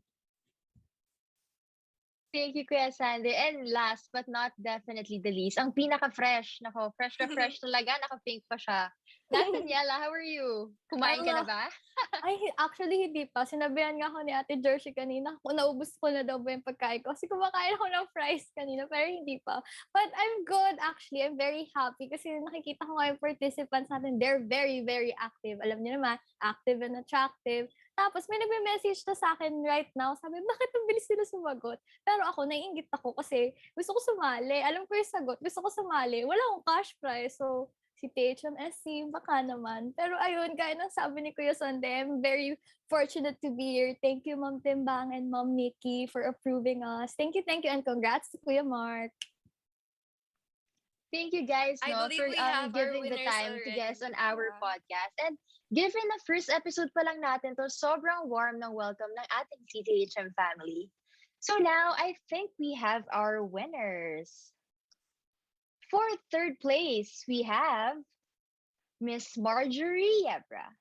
Thank you, Kuya Sandy. And last but not definitely the least, ang pinaka-fresh. Nako, fresh na fresh talaga. Naka-pink pa siya. Daniela, how are you? Kumain ka na ba? Actually, hindi pa. Sinabihan nga ako ni Ate Jersey kanina kung naubos ko na daw ba yung pagkain ko. Kasi kumakain ako ng fries kanina, pero hindi pa. But I'm good, actually. I'm very happy kasi nakikita ko nga yung participants natin. They're very, very active. Alam niyo naman, active and attractive. Tapos may nagme-message na sa akin right now. Sabi, bakit ang bilis nila sumagot? Pero ako, naiingit ako kasi gusto ko sumali. Alam ko yung sagot. Gusto ko sumali. Wala akong cash prize. So, si THMSC, baka naman. Pero ayun, gaya ng sabi ni Kuya Sunday, I'm very fortunate to be here. Thank you, Ma'am Timbang and Ma'am Nikki for approving us. Thank you, and congrats to Kuya Mark. Thank you guys I no, believe for we have our giving the winners time to guest on already. our Yeah. podcast. And given the first episode pa lang natin to, sobrang warm ng welcome ng ating CTHM family. So now, I think we have our winners. For third place, we have Miss Marjorie Yebra.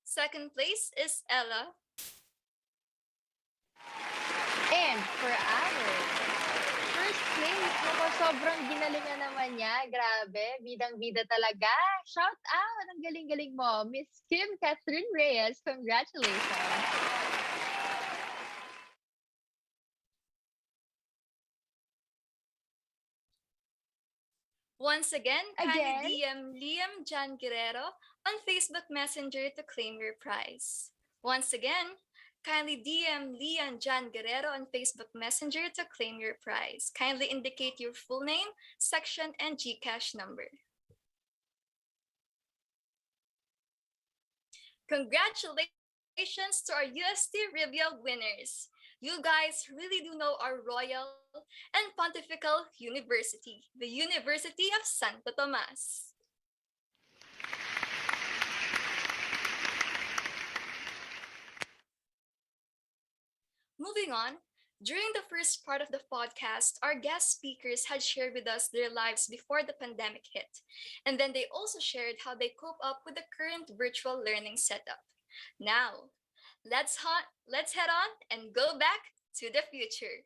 Second place is Ella. And for our first place, nako, sobrang ginalingan naman niya. Grabe, bidang-bida talaga. Shout out! Ang galing-galing mo, Miss Kim Catherine Reyes. Congratulations! Once again, kindly Again? DM Liam Jan Guerrero on Facebook Messenger to claim your prize. Once again, kindly DM Liam Jan Guerrero on Facebook Messenger to claim your prize. Kindly indicate your full name, section, and GCash number. Congratulations to our UST Reveal winners. You guys really do know our Royal and Pontifical University, the University of Santo Tomas. Moving on, during the first part of the podcast, our guest speakers had shared with us their lives before the pandemic hit. And then they also shared how they cope up with the current virtual learning setup. Now, let's head on and go back to the future.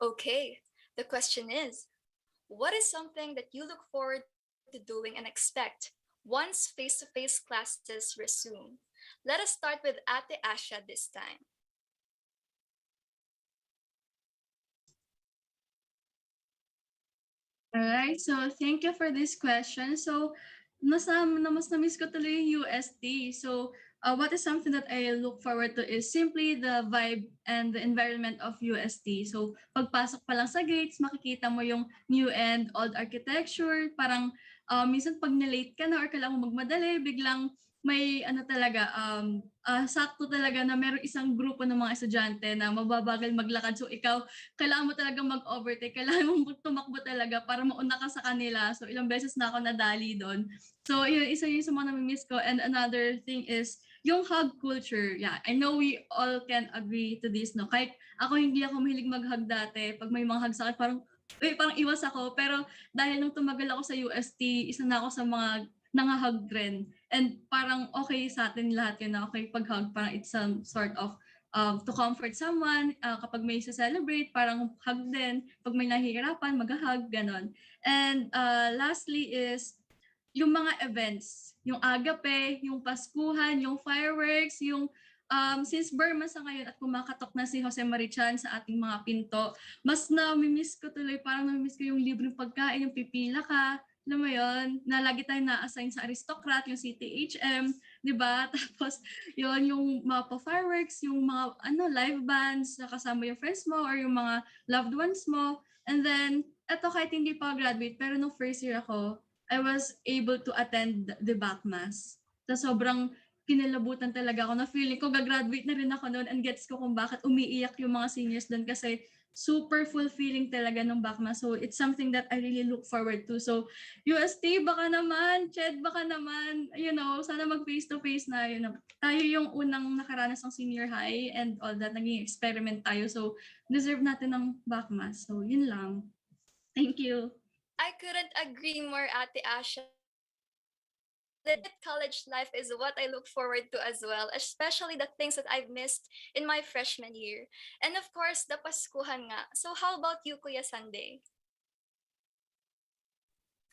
Okay, the question is, what is something that you look forward to doing and expect once face-to-face classes resume? Let us start with Ate Asha this time. Alright, so thank you for this question. So, mas na-miss ko tuloy yung UST. So, what is something that I look forward to is simply the vibe and the environment of UST. So, pagpasok pa lang sa gates, makikita mo yung new and old architecture. Parang minsan pag nilate ka na or kailangan mo magmadali, biglang may ano talaga, sakto talaga na merong isang grupo ng mga estudyante na mababagal maglakad. So ikaw, kailangan mo talaga mag-overtake. Kailangan mo tumakbo talaga para mauna ka sa kanila. So ilang beses na ako nadali doon. So yun, isa yun sa mga namimiss ko. And another thing is yung hug culture. Yeah, I know we all can agree to this, no? Kahit ako hindi ako mahilig mag-hug dati. Pag may mga hug sa akin, parang iwas ako. Pero dahil nung tumagal ako sa UST, isa na ako sa mga nangahug rin. And parang okay sa atin lahat yun na okay pag-hug. Parang it's some sort of to comfort someone. Kapag may celebrate, parang hug din. Pag may nahihirapan, mag-hug, ganon. And lastly is yung mga events, yung agape, yung paskuhan, yung fireworks, yung since Burma sa ngayon at kumakatok na si Jose Marichan sa ating mga pinto, mas namimiss ko tuloy, parang namimiss ko yung libreng pagkain, yung pipila ka, alam mo yun, na lagi tayo na-assign sa aristocrat, yung CTHM, di ba? Tapos yun, yung mga pa-fireworks, yung mga live bands, na kasama yung friends mo or yung mga loved ones mo. And then, eto kahit hindi pa graduate, pero nung first year ako, I was able to attend the back mass. So sobrang kinilabutan talaga ako na feeling ko gagraduate na rin ako noon and gets ko kung bakit umiiyak yung mga seniors doon kasi super fulfilling talaga ng back mass. So it's something that I really look forward to. So UST baka naman, Ched baka naman, sana mag face to face na tayo yung unang nakaranas ng senior high and all that, naging experiment tayo. So deserve natin ng back mass. So yun lang. Thank you. I couldn't agree more, Ate Asha. Legit college life is what I look forward to as well, especially the things that I've missed in my freshman year. And of course, the Paskuhan nga. So how about you, Kuya Sunday?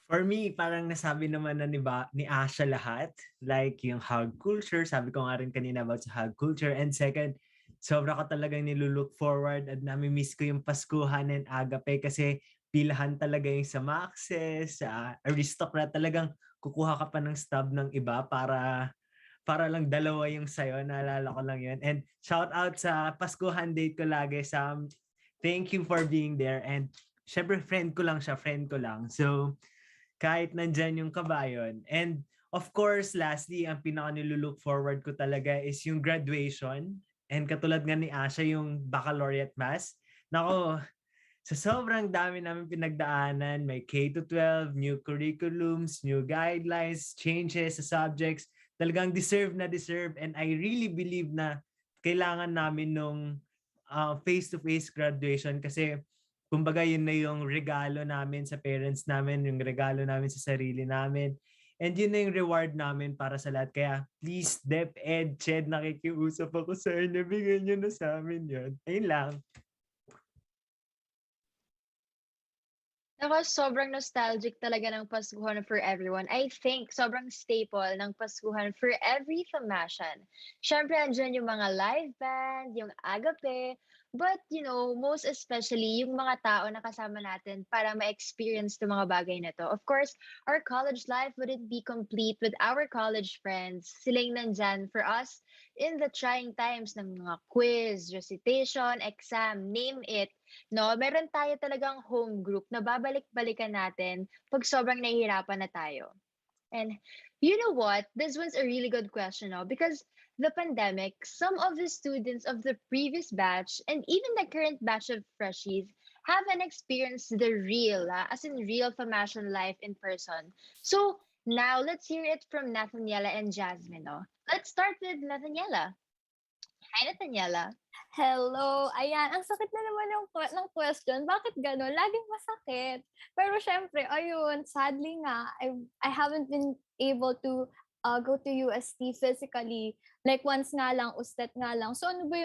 For me, parang nasabi naman na ni Asha lahat. Like yung hug culture, sabi ko nga rin kanina about sa hug culture. And second, sobra ko talagang nilulook forward at nami-miss ko yung Paskuhan and Agape kasi pilahan talaga yung sa Maxes, sa Aristocrat, talagang kukuha ka pa ng stub ng iba para lang dalawa yung sayo. Naalala ko lang yun. And shout out sa Paskuhan date ko lagi, Sam. Thank you for being there. And syempre friend ko lang siya, friend ko lang. So kahit nandyan yung kabayon. And of course, lastly, ang pinaka nilulook forward ko talaga is yung graduation. And katulad nga ni Asha, yung baccalaureate mass. Nako, sa sobrang dami namin pinagdaanan, may K-12, new curriculums, new guidelines, changes sa subjects, talagang deserve na deserve. And I really believe na kailangan namin nung face-to-face graduation kasi kumbaga yun na yung regalo namin sa parents namin, yung regalo namin sa sarili namin. And yun na yung reward namin para sa lahat. Kaya please, DepEd, Ched, nakikiusap ako sa inyo. Bigyan nyo na sa amin yun. Ayun lang. Ako, sobrang nostalgic talaga ng Paskuhan for everyone. I think sobrang staple ng Paskuhan for every Famasian. Siyempre, andyan yung mga live band, yung agape, but most especially yung mga tao na kasama natin para ma-experience yung mga bagay na to. Of course, our college life wouldn't be complete with our college friends. Silang nandyan for us in the trying times ng mga quiz, recitation, exam, name it. No, meron tayo talagang home group na babalik-balikan natin pag sobrang nahihirapan na tayo. And you know what? This was a really good question, no? Because the pandemic, some of the students of the previous batch and even the current batch of freshies haven't experienced the real, as in real Famasian life in person. So now let's hear it from Nathaniela and Jasmine, no? Let's start with Nathaniela. Hi, Nathaniela. Hello. Ayan, ang sakit na naman ng question. Bakit gano'n? Laging masakit. Pero syempre, ayun, sadly nga, I haven't been able to go to UST physically. Like once nga lang, ustet nga lang. So ano ba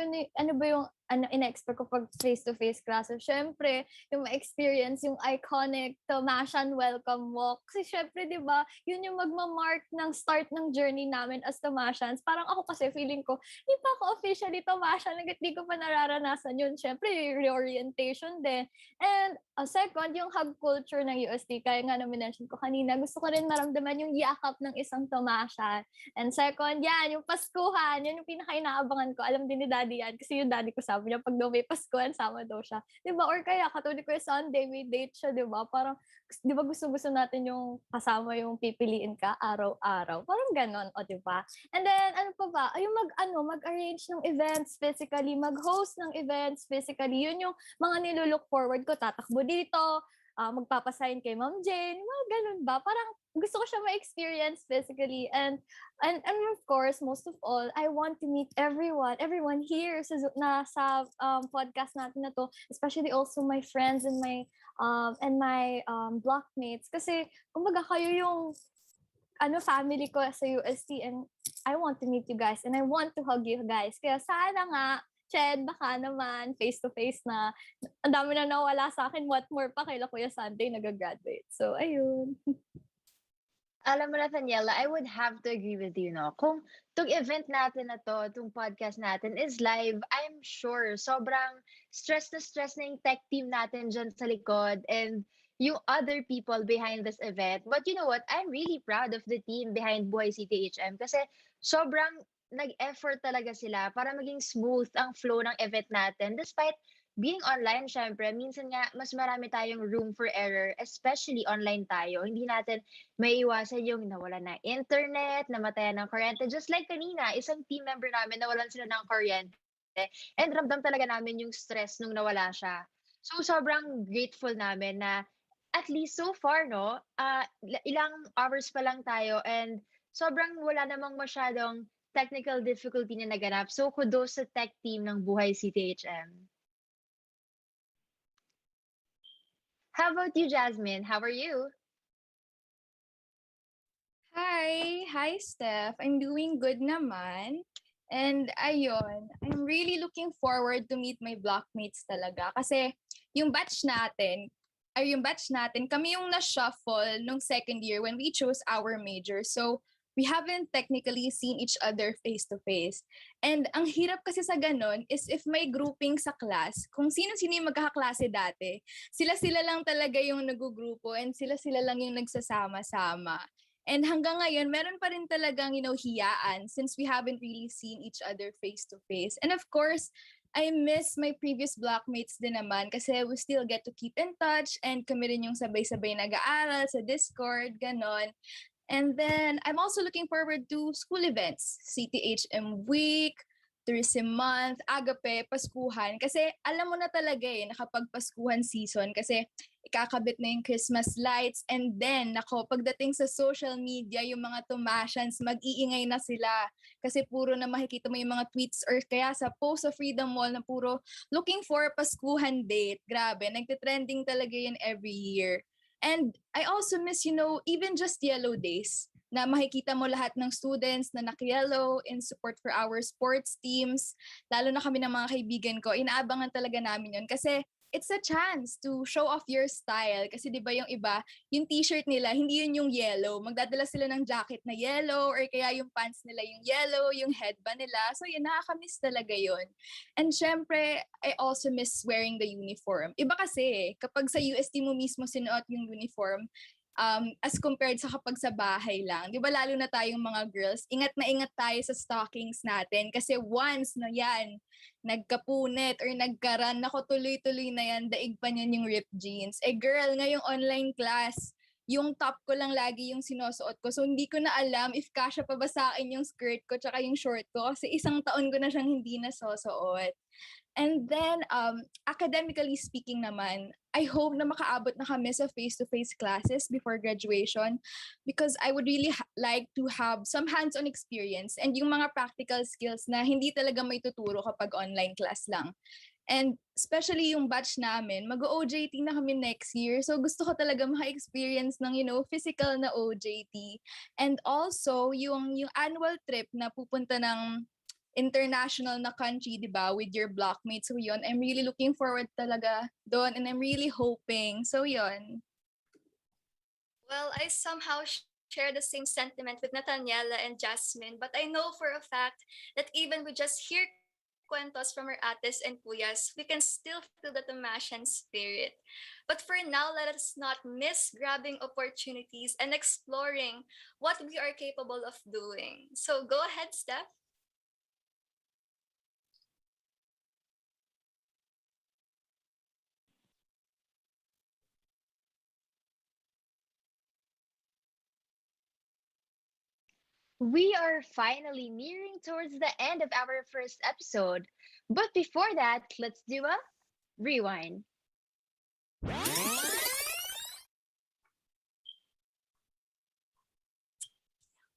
yung ina-expect ko pag face-to-face classes? Syempre, yung ma-experience yung iconic Tomasian welcome walk. Kasi syempre, di ba, yun yung magmamark ng start ng journey namin as Tomasians. Parang ako kasi feeling ko, hindi pa ako officially Tomasian, hanggat di ko pa nararanasan yun. Syempre, reorientation din. And second, yung hug culture ng UST, kaya nga na-mention ko kanina, gusto ko rin maramdaman yung yakap ng isang Tomasian. And second, yan, yung Pasko Paskuhan, yun yung pinaka-inaabangan ko. Alam din ni Daddy yan. Kasi yung Daddy ko sabi niya, pag daw may Paskuhan, sama daw siya. Di ba? Or kaya, katulad ko yung Sunday, may date siya, di ba? Parang, di ba gusto-gusto natin yung kasama yung pipiliin ka araw-araw. Parang ganon, o di ba? And then, ano pa ba? Ay, mag-arrange ng events physically, mag-host ng events physically. Yun yung mga nilulook forward ko. Tatakbo dito, magpapasign kay Ma'am Jane, mga ganun ba? Parang gusto ko siya ma-experience physically. And of course, most of all, I want to meet everyone here sa podcast natin na to, especially also my friends and my blockmates. Kasi, kumbaga kayo yung family ko sa UST, and I want to meet you guys and I want to hug you guys. Kaya sana nga, Ched, baka naman, face-to-face na. Ang dami na nawala sa akin. What more pa kaila Kuya Sunday nag-graduate. So, ayun. Alam mo, Nathaniela, I would have to agree with you, no? Kung itong event natin na to, itong podcast natin is live, I'm sure sobrang stress na yung tech team natin dyan sa likod and yung other people behind this event. But you know what? I'm really proud of the team behind Buhay CTHM kasi sobrang nag-effort talaga sila para maging smooth ang flow ng event natin. Despite being online, syempre, minsan nga mas marami tayong room for error, especially online tayo. Hindi natin maiiwasan yung nawala na internet, namatayan ng kuryente. Just like kanina, isang team member namin nawalan sila ng kuryente. And ramdam talaga namin yung stress nung nawala siya. So sobrang grateful namin na at least so far, no, ilang hours pa lang tayo and sobrang wala namang masyadong technical difficulty na naganap. So kudos sa tech team ng Buhay CTHM. How about you, Jasmine? How are you? Hi, Steph. I'm doing good naman. And ayun, I'm really looking forward to meet my blockmates talaga. Kasi yung batch natin, kami yung na-shuffle nung second year when we chose our major. So, we haven't technically seen each other face-to-face. And ang hirap kasi sa ganun is if may grouping sa class, kung sino-sino yung magkakaklase dati, sila-sila lang talaga yung nagugrupo and sila-sila lang yung nagsasama-sama. And hanggang ngayon, meron pa rin talagang, hiyaan since we haven't really seen each other face-to-face. And of course, I miss my previous blockmates din naman kasi we still get to keep in touch and kami rin yung sabay-sabay nag-aaral sa Discord, ganon. And then, I'm also looking forward to school events, CTHM Week, Tourism Month, Agape, Paskuhan. Kasi alam mo na talaga nakapag Paskuhan season kasi ikakabit na yung Christmas lights. And then, pagdating sa social media, yung mga Tomasians, mag-iingay na sila. Kasi puro na makikita mo yung mga tweets or kaya sa post of Freedom Mall na puro looking for Paskuhan date. Grabe, nagtitrending talaga yun every year. And I also miss, even just yellow days na makikita mo lahat ng students na naka-yellow in support for our sports teams. Lalo na kami ng mga kaibigan ko, inaabangan talaga namin yun kasi it's a chance to show off your style. Kasi di ba yung iba, yung t-shirt nila, hindi yun yung yellow. Magdadala sila ng jacket na yellow or kaya yung pants nila yung yellow, yung headband nila. So yun, nakakamiss talaga yun. And syempre, I also miss wearing the uniform. Iba kasi, kapag sa UST mo mismo sinuot yung uniform, as compared sa kapag sa bahay lang. Di ba lalo na tayong mga girls, ingat na ingat tayo sa stockings natin kasi once na yan, nagkapunit or nagkaran, nako tuloy-tuloy na yan, daig pa niyan yung ripped jeans. Girl, ngayong online class, yung top ko lang lagi yung sinusuot ko. So, hindi ko na alam if kasya pa ba sa akin yung skirt ko tsaka yung short ko kasi isang taon ko na siyang hindi nasusuot. And then, academically speaking naman, I hope na makaabot na kami sa face-to-face classes before graduation because I would really like to have some hands-on experience and yung mga practical skills na hindi talaga may tuturo kapag online class lang. And especially yung batch namin, mag-OJT na kami next year. So gusto ko talaga maka-experience ng, physical na OJT. And also, yung annual trip na pupunta ng international na country, di ba, with your blockmates. So yun, I'm really looking forward talaga doon and I'm really hoping. So yun. Well, I somehow share the same sentiment with Nathaniela and Jasmine, but I know for a fact that even we just hear kwentos from our ates and kuyas, we can still feel the Tamasian spirit. But for now, let us not miss grabbing opportunities and exploring what we are capable of doing. So go ahead, Steph. We are finally nearing towards the end of our first episode. But before that, let's do a rewind.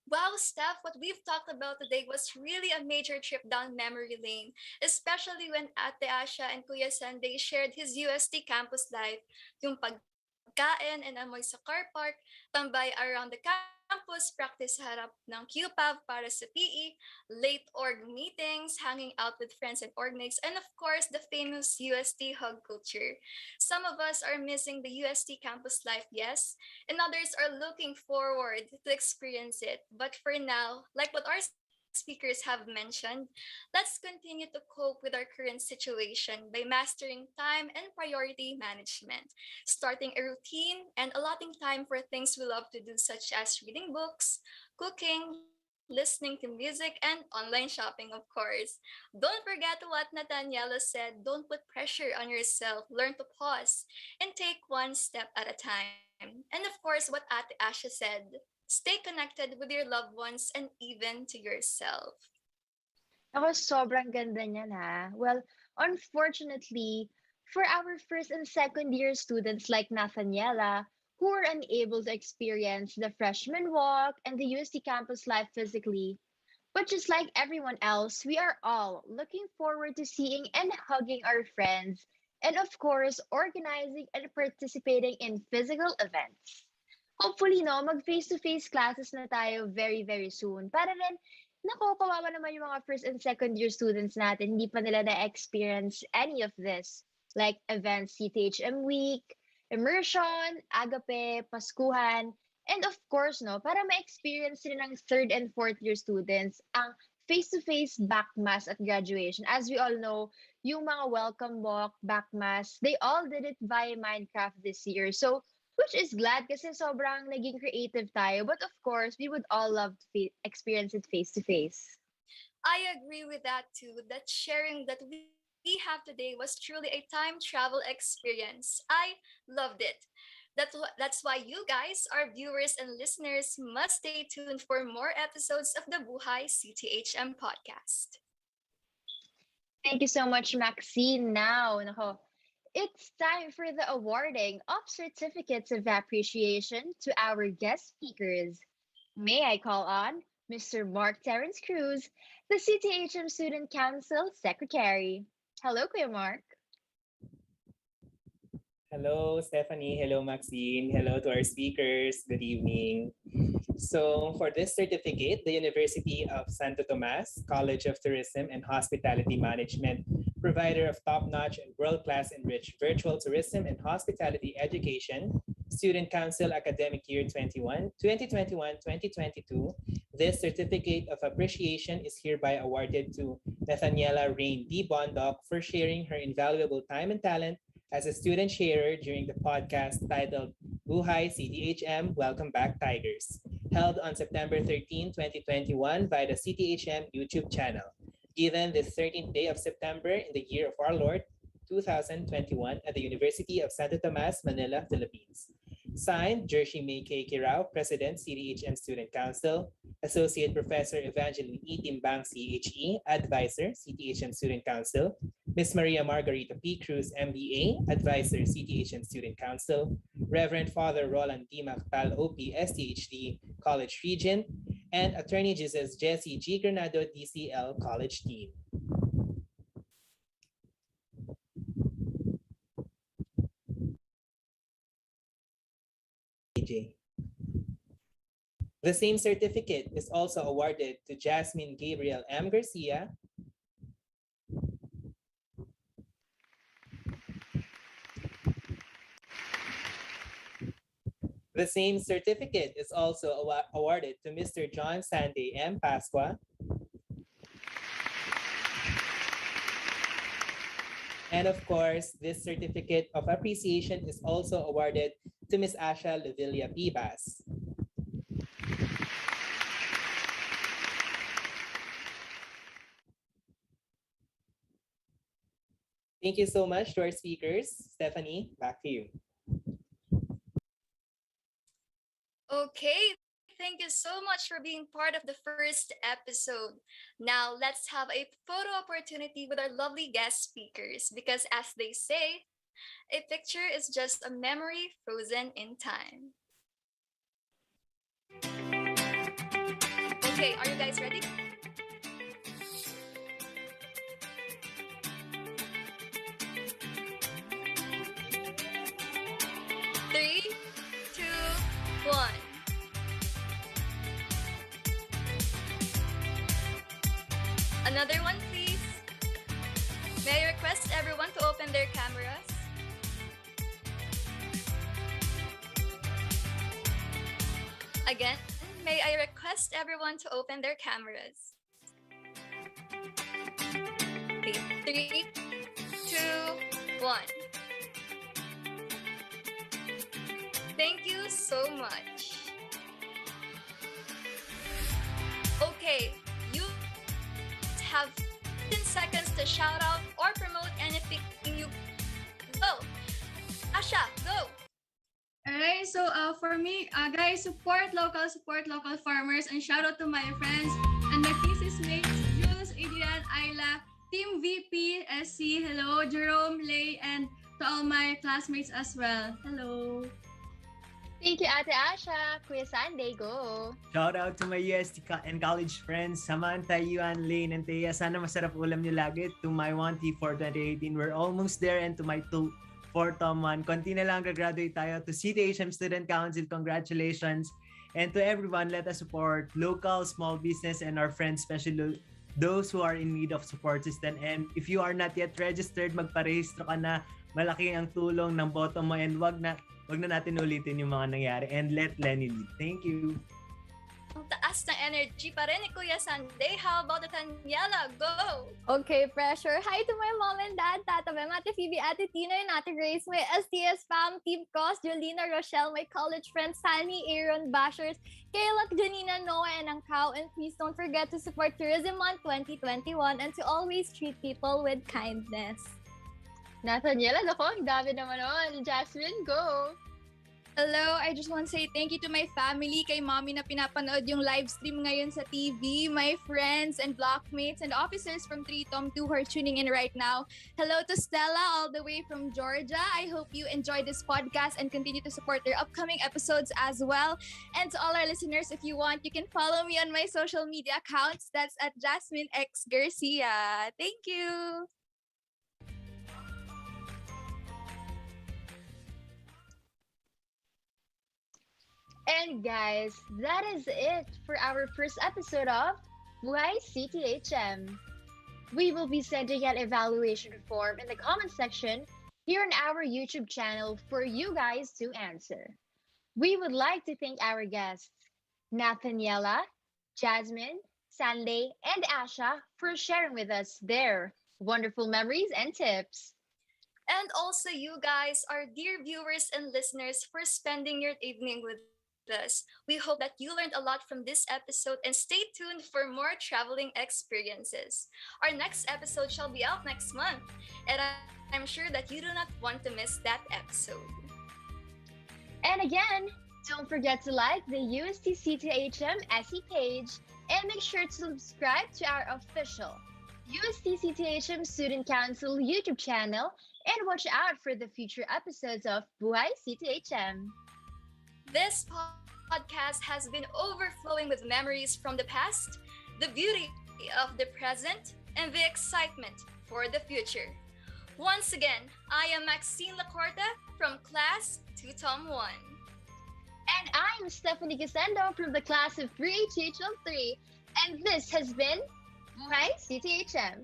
Wow, Steph, what we've talked about today was really a major trip down memory lane, especially when Ate Asha and Kuya Sunday shared his UST campus life, yung pagkain and amoy sa car park, tambay around the campus, practice harap ng QPAV para sa PE, late org meetings, hanging out with friends and orgmates, and of course, the famous UST hug culture. Some of us are missing the UST campus life, yes, and others are looking forward to experience it. But for now, like what our speakers have mentioned, let's continue to cope with our current situation by mastering time and priority management, starting a routine and allotting time for things we love to do, such as reading books, cooking, listening to music, and online shopping, of course. Don't forget what Nathaniela said, don't put pressure on yourself, learn to pause and take one step at a time. And of course, what Ate Asha said, stay connected with your loved ones and even to yourself. Ako, sobrang ganda niyan ha. Well, unfortunately, for our first and second year students like Nathaniela, who are unable to experience the freshman walk and the UST campus life physically, but just like everyone else, we are all looking forward to seeing and hugging our friends, and of course, organizing and participating in physical events. Hopefully, no, mag face-to-face classes na tayo very, very soon. Para rin, nako, kawawa naman yung mga first and second year students natin. Hindi pa nila na-experience any of this. Like events, CTHM Week, immersion, agape, paskuhan, and of course, no, para ma-experience rin ng third and fourth year students ang face-to-face backmass at graduation. As we all know, yung mga welcome walk, backmass, they all did it via Minecraft this year. So, which is glad kasi sobrang naging creative tayo. But of course, we would all love to experience it face to face. I agree with that too. That sharing that we have today was truly a time travel experience. I loved it. That's why you guys, our viewers and listeners, must stay tuned for more episodes of the Buhay CTHM podcast. Thank you so much, Maxine. Now, nako, it's time for the awarding of certificates of appreciation to our guest speakers. May I call on Mr. Mark Terence Cruz, the CTHM Student Council Secretary. Hello, Kuya Mark. Hello, Stephanie. Hello, Maxine. Hello to our speakers. Good evening. So, for this certificate, the University of Santo Tomas College of Tourism and Hospitality Management, provider of top-notch and world-class enriched virtual tourism and hospitality education, Student Council Academic Year 2021-2022, this certificate of appreciation is hereby awarded to Nathaniela Rain D. Bondoc for sharing her invaluable time and talent as a student sharer during the podcast titled Buhay CTHM Welcome Back Tigers, held on September 13, 2021 by the CTHM YouTube channel, given this 13th day of September in the year of our Lord, 2021 at the University of Santo Tomas, Manila, Philippines. Signed, Jershi May K. Kirao, President, CDHM Student Council, Associate Professor Evangeline E. Timbang, CHE, Advisor, CTHM Student Council, Ms. Maria Margarita P. Cruz, MBA, Advisor, CTHM Student Council, Reverend Father Roland D. Mactal, OP, STHD, College Regent, and Attorney Jesus Jesse G. Granado, DCL, College Dean. The same certificate is also awarded to Jasmine Gabriel M. Garcia, the same certificate is also awarded to Mr. John Sandy M. Pasqua, and of course, this certificate of appreciation is also awarded to Ms. Asha Levilla Pibas. Thank you so much to our speakers. Stephanie, back to you. Okay, thank you so much for being part of the first episode. Now, let's have a photo opportunity with our lovely guest speakers because, as they say, a picture is just a memory frozen in time. Okay, are you guys ready? Three, two, one. Another one, please. May I request everyone to open their cameras? Again, may I request everyone to open their cameras? Okay, three, two, one. Thank you so much. Okay, you have 10 seconds to shout out or promote anything you go. Asha, go. Alright, so for me, guys, support local farmers, and shout out to my friends and my thesis mates, Jules, Adrian, Ayla, Team VP, SC, hello, Jerome, Lay, and to all my classmates as well. Hello. Thank you, Ate Asha. Kuya Sunday, go. Shout out to my UST and college friends, Samantha, Yuan, Lane, and Thea. Sana masarap ulam niyo lagi. To my 1T for 2018, we're almost there. And to my 2 for Tom 1, konti na lang graduate tayo. To CTHM Student Council, congratulations. And to everyone, let us support local, small business, and our friends, especially those who are in need of support system. And if you are not yet registered, magparehistro ka na. Malaki ang tulong ng boto mo, and wag na natin ulitin yung mga nangyari, and let Lenny lead. Thank you. Ang taas ng energy pa rin ni Kuya Sunday. How about the Daniela? Go! Okay, pressure. Hi to my mom and dad, Tata Bem, Ate Phoebe, Ate Tina, and Ate Grace, my STS fam, Team Cos, Jolina, Rochelle, my college friends, Sally, Aaron, Bashers, Kaylak, Janina, Noah, and Angkao. And please don't forget to support Tourism Month 2021 and to always treat people with kindness. Nathaniela, nako, ang dami naman nun. Jasmine, go. Hello, I just want to say thank you to my family, kay mommy na pinapanood yung live stream ngayon sa TV, my friends and blockmates and officers from 3Tom 2 who are tuning in right now. Hello to Stella all the way from Georgia. I hope you enjoy this podcast and continue to support their upcoming episodes as well. And to all our listeners, if you want, you can follow me on my social media accounts. That's at Jasmine X Garcia. Thank you. And guys, that is it for our first episode of Buhay CTHM. We will be sending an evaluation form in the comment section here on our YouTube channel for you guys to answer. We would like to thank our guests, Nathaniela, Jasmine, Sunday, and Asha for sharing with us their wonderful memories and tips. And also you guys, our dear viewers and listeners, for spending your evening with us. We hope that you learned a lot from this episode and stay tuned for more traveling experiences. Our next episode shall be out next month, and I'm sure that you do not want to miss that episode. And again, don't forget to like the UST CTHM SE page and make sure to subscribe to our official UST CTHM Student Council YouTube channel and watch out for the future episodes of Buhay CTHM. This podcast has been overflowing with memories from the past, the beauty of the present, and the excitement for the future. Once again, I am Maxine Lacorta from Class 2Tom 1. And I'm Stephanie Casendo from the class of 3HHL3, and this has been Buhay CTHM.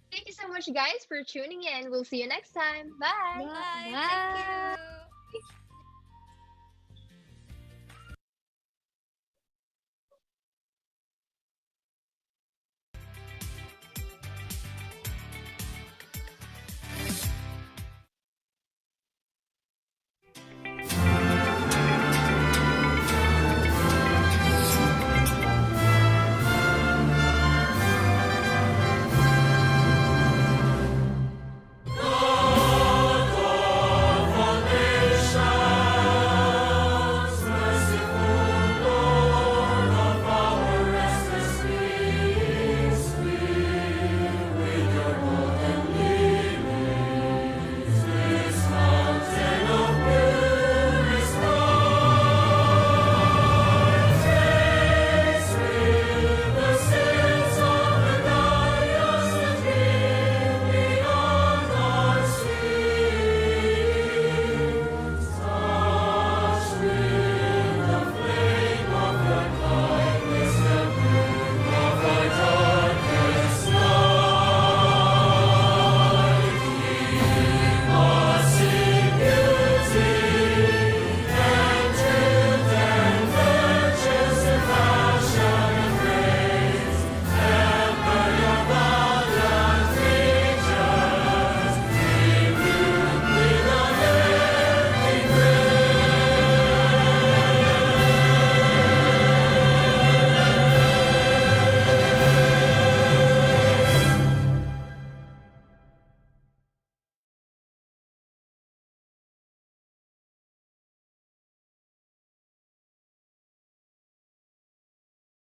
Thank you so much, guys, for tuning in. We'll see you next time. Bye. Bye. Bye. Thank you.